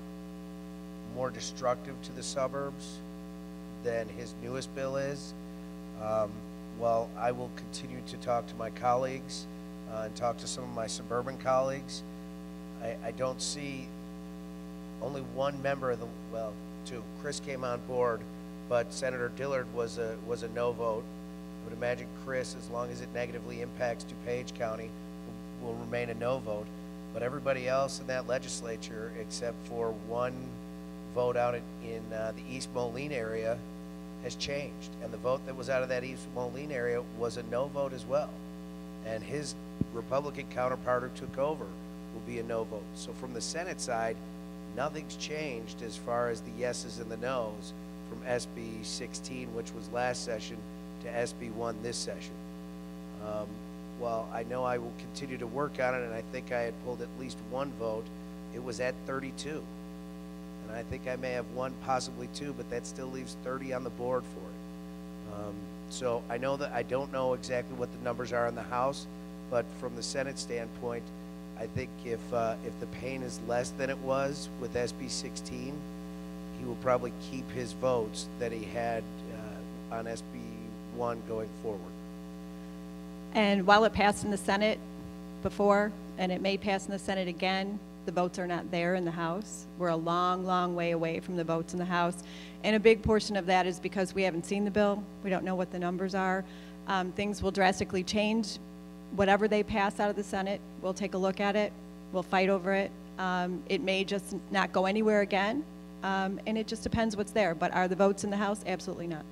J: more destructive to the suburbs than his newest bill is, well, I will continue to talk to my colleagues and talk to some of my suburban colleagues. I don't see only one member of the, well, 2. Chris came on board, but Senator Dillard was a no vote. I would imagine Chris, as long as it negatively impacts DuPage County, will remain a no vote. But everybody else in that legislature, except for one vote out in the East Moline area, has changed. And the vote that was out of that East Moline area was a no vote as well. And his Republican counterpart who took over will be a no vote. So from the Senate side, nothing's changed as far as the yeses and the nos from SB 16, which was last session, to SB 1 this session. Well, I know I will continue to work on it, and I think I had pulled at least one vote. It was at 32. And I think I may have one, possibly two, but that still leaves 30 on the board for it. So I know that I don't know exactly what the numbers are in the House, but from the Senate standpoint, I think if the pain is less than it was with SB 16, he will probably keep his votes that he had on SB 1 going forward.
I: And while it passed in the Senate before, and it may pass in the Senate again, the votes are not there in the House. We're a long, long way away from the votes in the House. And a big portion of that is because we haven't seen the bill. We don't know what the numbers are. Things will drastically change. Whatever they pass out of the Senate, we'll take a look at it. We'll fight over it. It may just not go anywhere again. And it just depends what's there. But are the votes in the House? Absolutely not.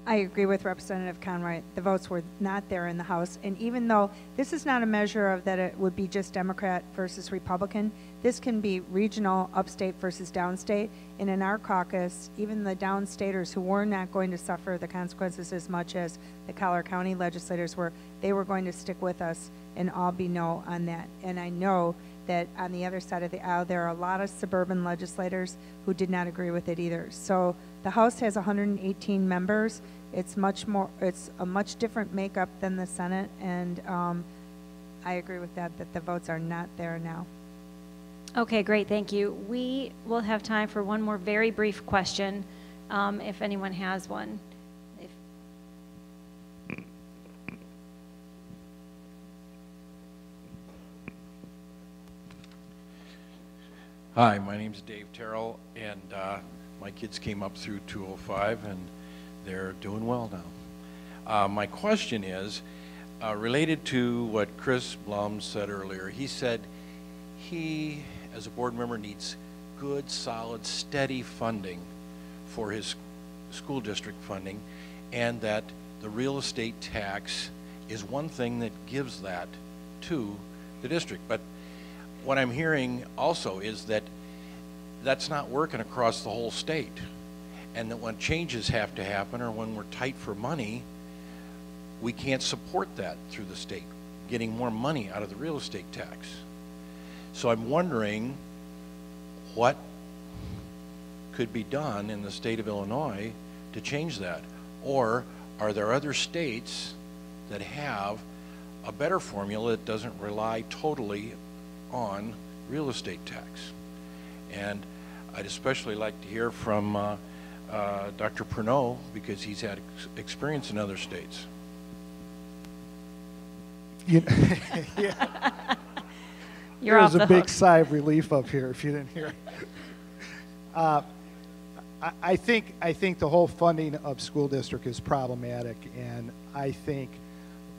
H: I agree with Representative Conroy. The votes were not there in the House. And even though this is not a measure of that it would be just Democrat versus Republican, this can be regional, upstate versus downstate. And in our caucus, even the downstaters who were not going to suffer the consequences as much as the Collier County legislators were, they were going to stick with us and all be no on that. And I know that on the other side of the aisle, there are a lot of suburban legislators who did not agree with it either. So the House has 118 members. It's a much different makeup than the Senate, and I agree with that the votes are not there now.
G: Okay, great, thank you. We will have time for one more very brief question, if anyone has one.
R: Hi, my name's Dave Terrell, and my kids came up through 205, and they're doing well now. My question is related to what Chris Blum said earlier. He said he, as a board member, needs good, solid, steady funding for his school district funding, and that the real estate tax is one thing that gives that to the district. But what I'm hearing also is that that's not working across the whole state, and that when changes have to happen or when we're tight for money, we can't support that through the state, getting more money out of the real estate tax. So I'm wondering what could be done in the state of Illinois to change that, or are there other states that have a better formula that doesn't rely totally on real estate tax? And I'd especially like to hear from Dr. Pernod, because he's had experience in other states.
L: Yeah.
G: You're off the
L: There's a big
G: hook.
L: sigh of relief up here if you didn't hear. I think the whole funding of school district is problematic, and I think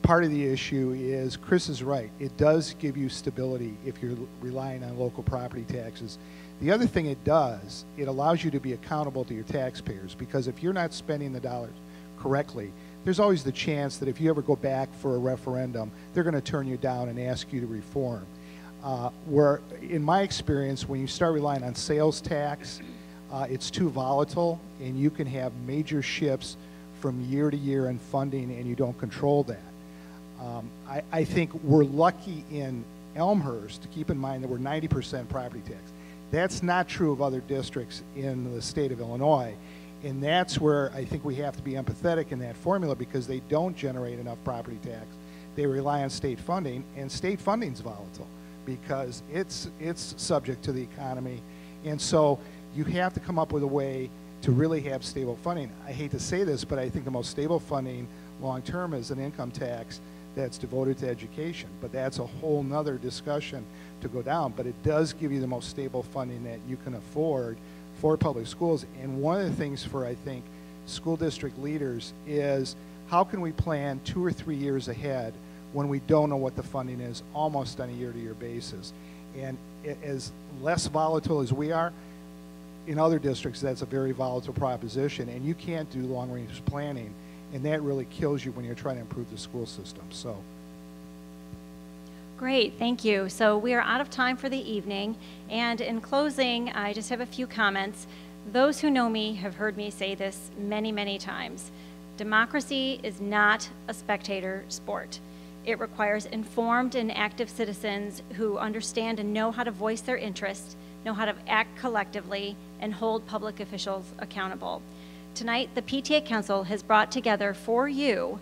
L: part of the issue is Chris is right. It does give you stability if you're relying on local property taxes. The other thing it does, it allows you to be accountable to your taxpayers, because if you're not spending the dollars correctly, there's always the chance that if you ever go back for a referendum, they're going to turn you down and ask you to reform. Where, in my experience, when you start relying on sales tax, it's too volatile, and you can have major shifts from year to year in funding, and you don't control that. I think we're lucky in Elmhurst to keep in mind that we're 90% property tax. That's not true of other districts in the state of Illinois, and that's where I think we have to be empathetic in that formula, because they don't generate enough property tax. They rely on state funding, and state funding's volatile because it's subject to the economy, and so you have to come up with a way to really have stable funding. I hate to say this, but I think the most stable funding long-term is an income tax that's devoted to education, but that's a whole nother discussion to go down. But it does give you the most stable funding that you can afford for public schools. And one of the things for, I think, school district leaders is how can we plan 2 or 3 years ahead when we don't know what the funding is almost on a year-to-year basis. And as less volatile as we are, in other districts that's a very volatile proposition, and you can't do long-range planning, and that really kills you when you're trying to improve the school system. So.
G: Great, thank you. So we are out of time for the evening, and in closing, I just have a few comments. Those who know me have heard me say this many, many times. Democracy is not a spectator sport. It requires informed and active citizens who understand and know how to voice their interests, know how to act collectively, and hold public officials accountable. Tonight, the PTA Council has brought together for you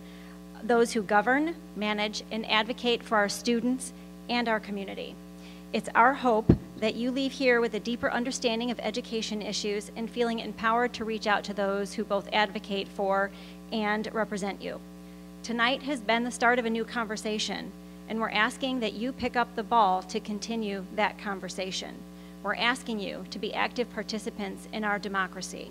G: those who govern, manage, and advocate for our students and our community. It's our hope that you leave here with a deeper understanding of education issues and feeling empowered to reach out to those who both advocate for and represent you. Tonight has been the start of a new conversation, and we're asking that you pick up the ball to continue that conversation. We're asking you to be active participants in our democracy.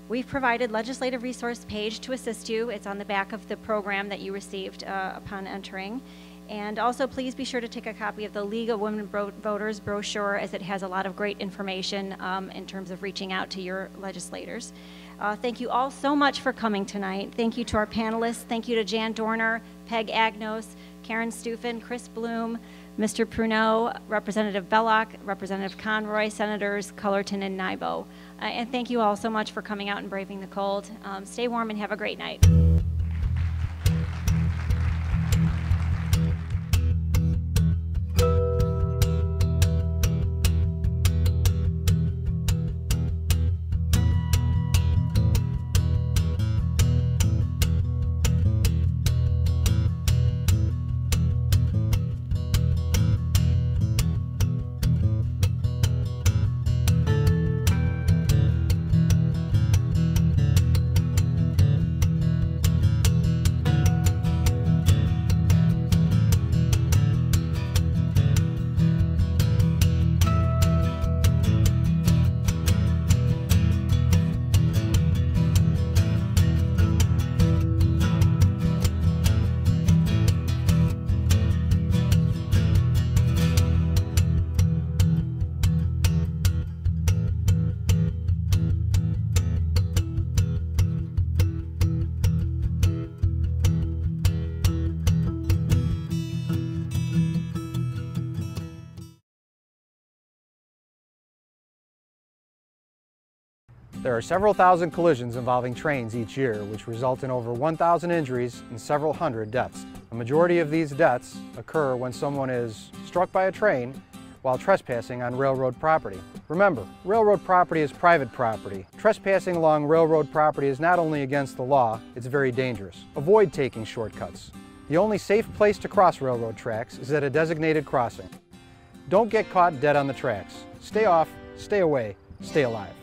G: We've provided legislative resource page to assist you. It's on the back of the program that you received upon entering. And also, please be sure to take a copy of the League of Women Voters brochure, as it has a lot of great information in terms of reaching out to your legislators. Thank you all so much for coming tonight. Thank you to our panelists. Thank you to Jan Dorner, Peg Agnos, Karen Stufen, Chris Bloom, Mr. Pruneau, Representative Belloc, Representative Conroy, Senators Cullerton and Nybo. And thank you all so much for coming out and braving the cold. Stay warm and have a great night.
S: There are several thousand collisions involving trains each year, which result in over 1,000 injuries and several hundred deaths. A majority of these deaths occur when someone is struck by a train while trespassing on railroad property. Remember, railroad property is private property. Trespassing along railroad property is not only against the law, it's very dangerous. Avoid taking shortcuts. The only safe place to cross railroad tracks is at a designated crossing. Don't get caught dead on the tracks. Stay off, stay away, stay alive.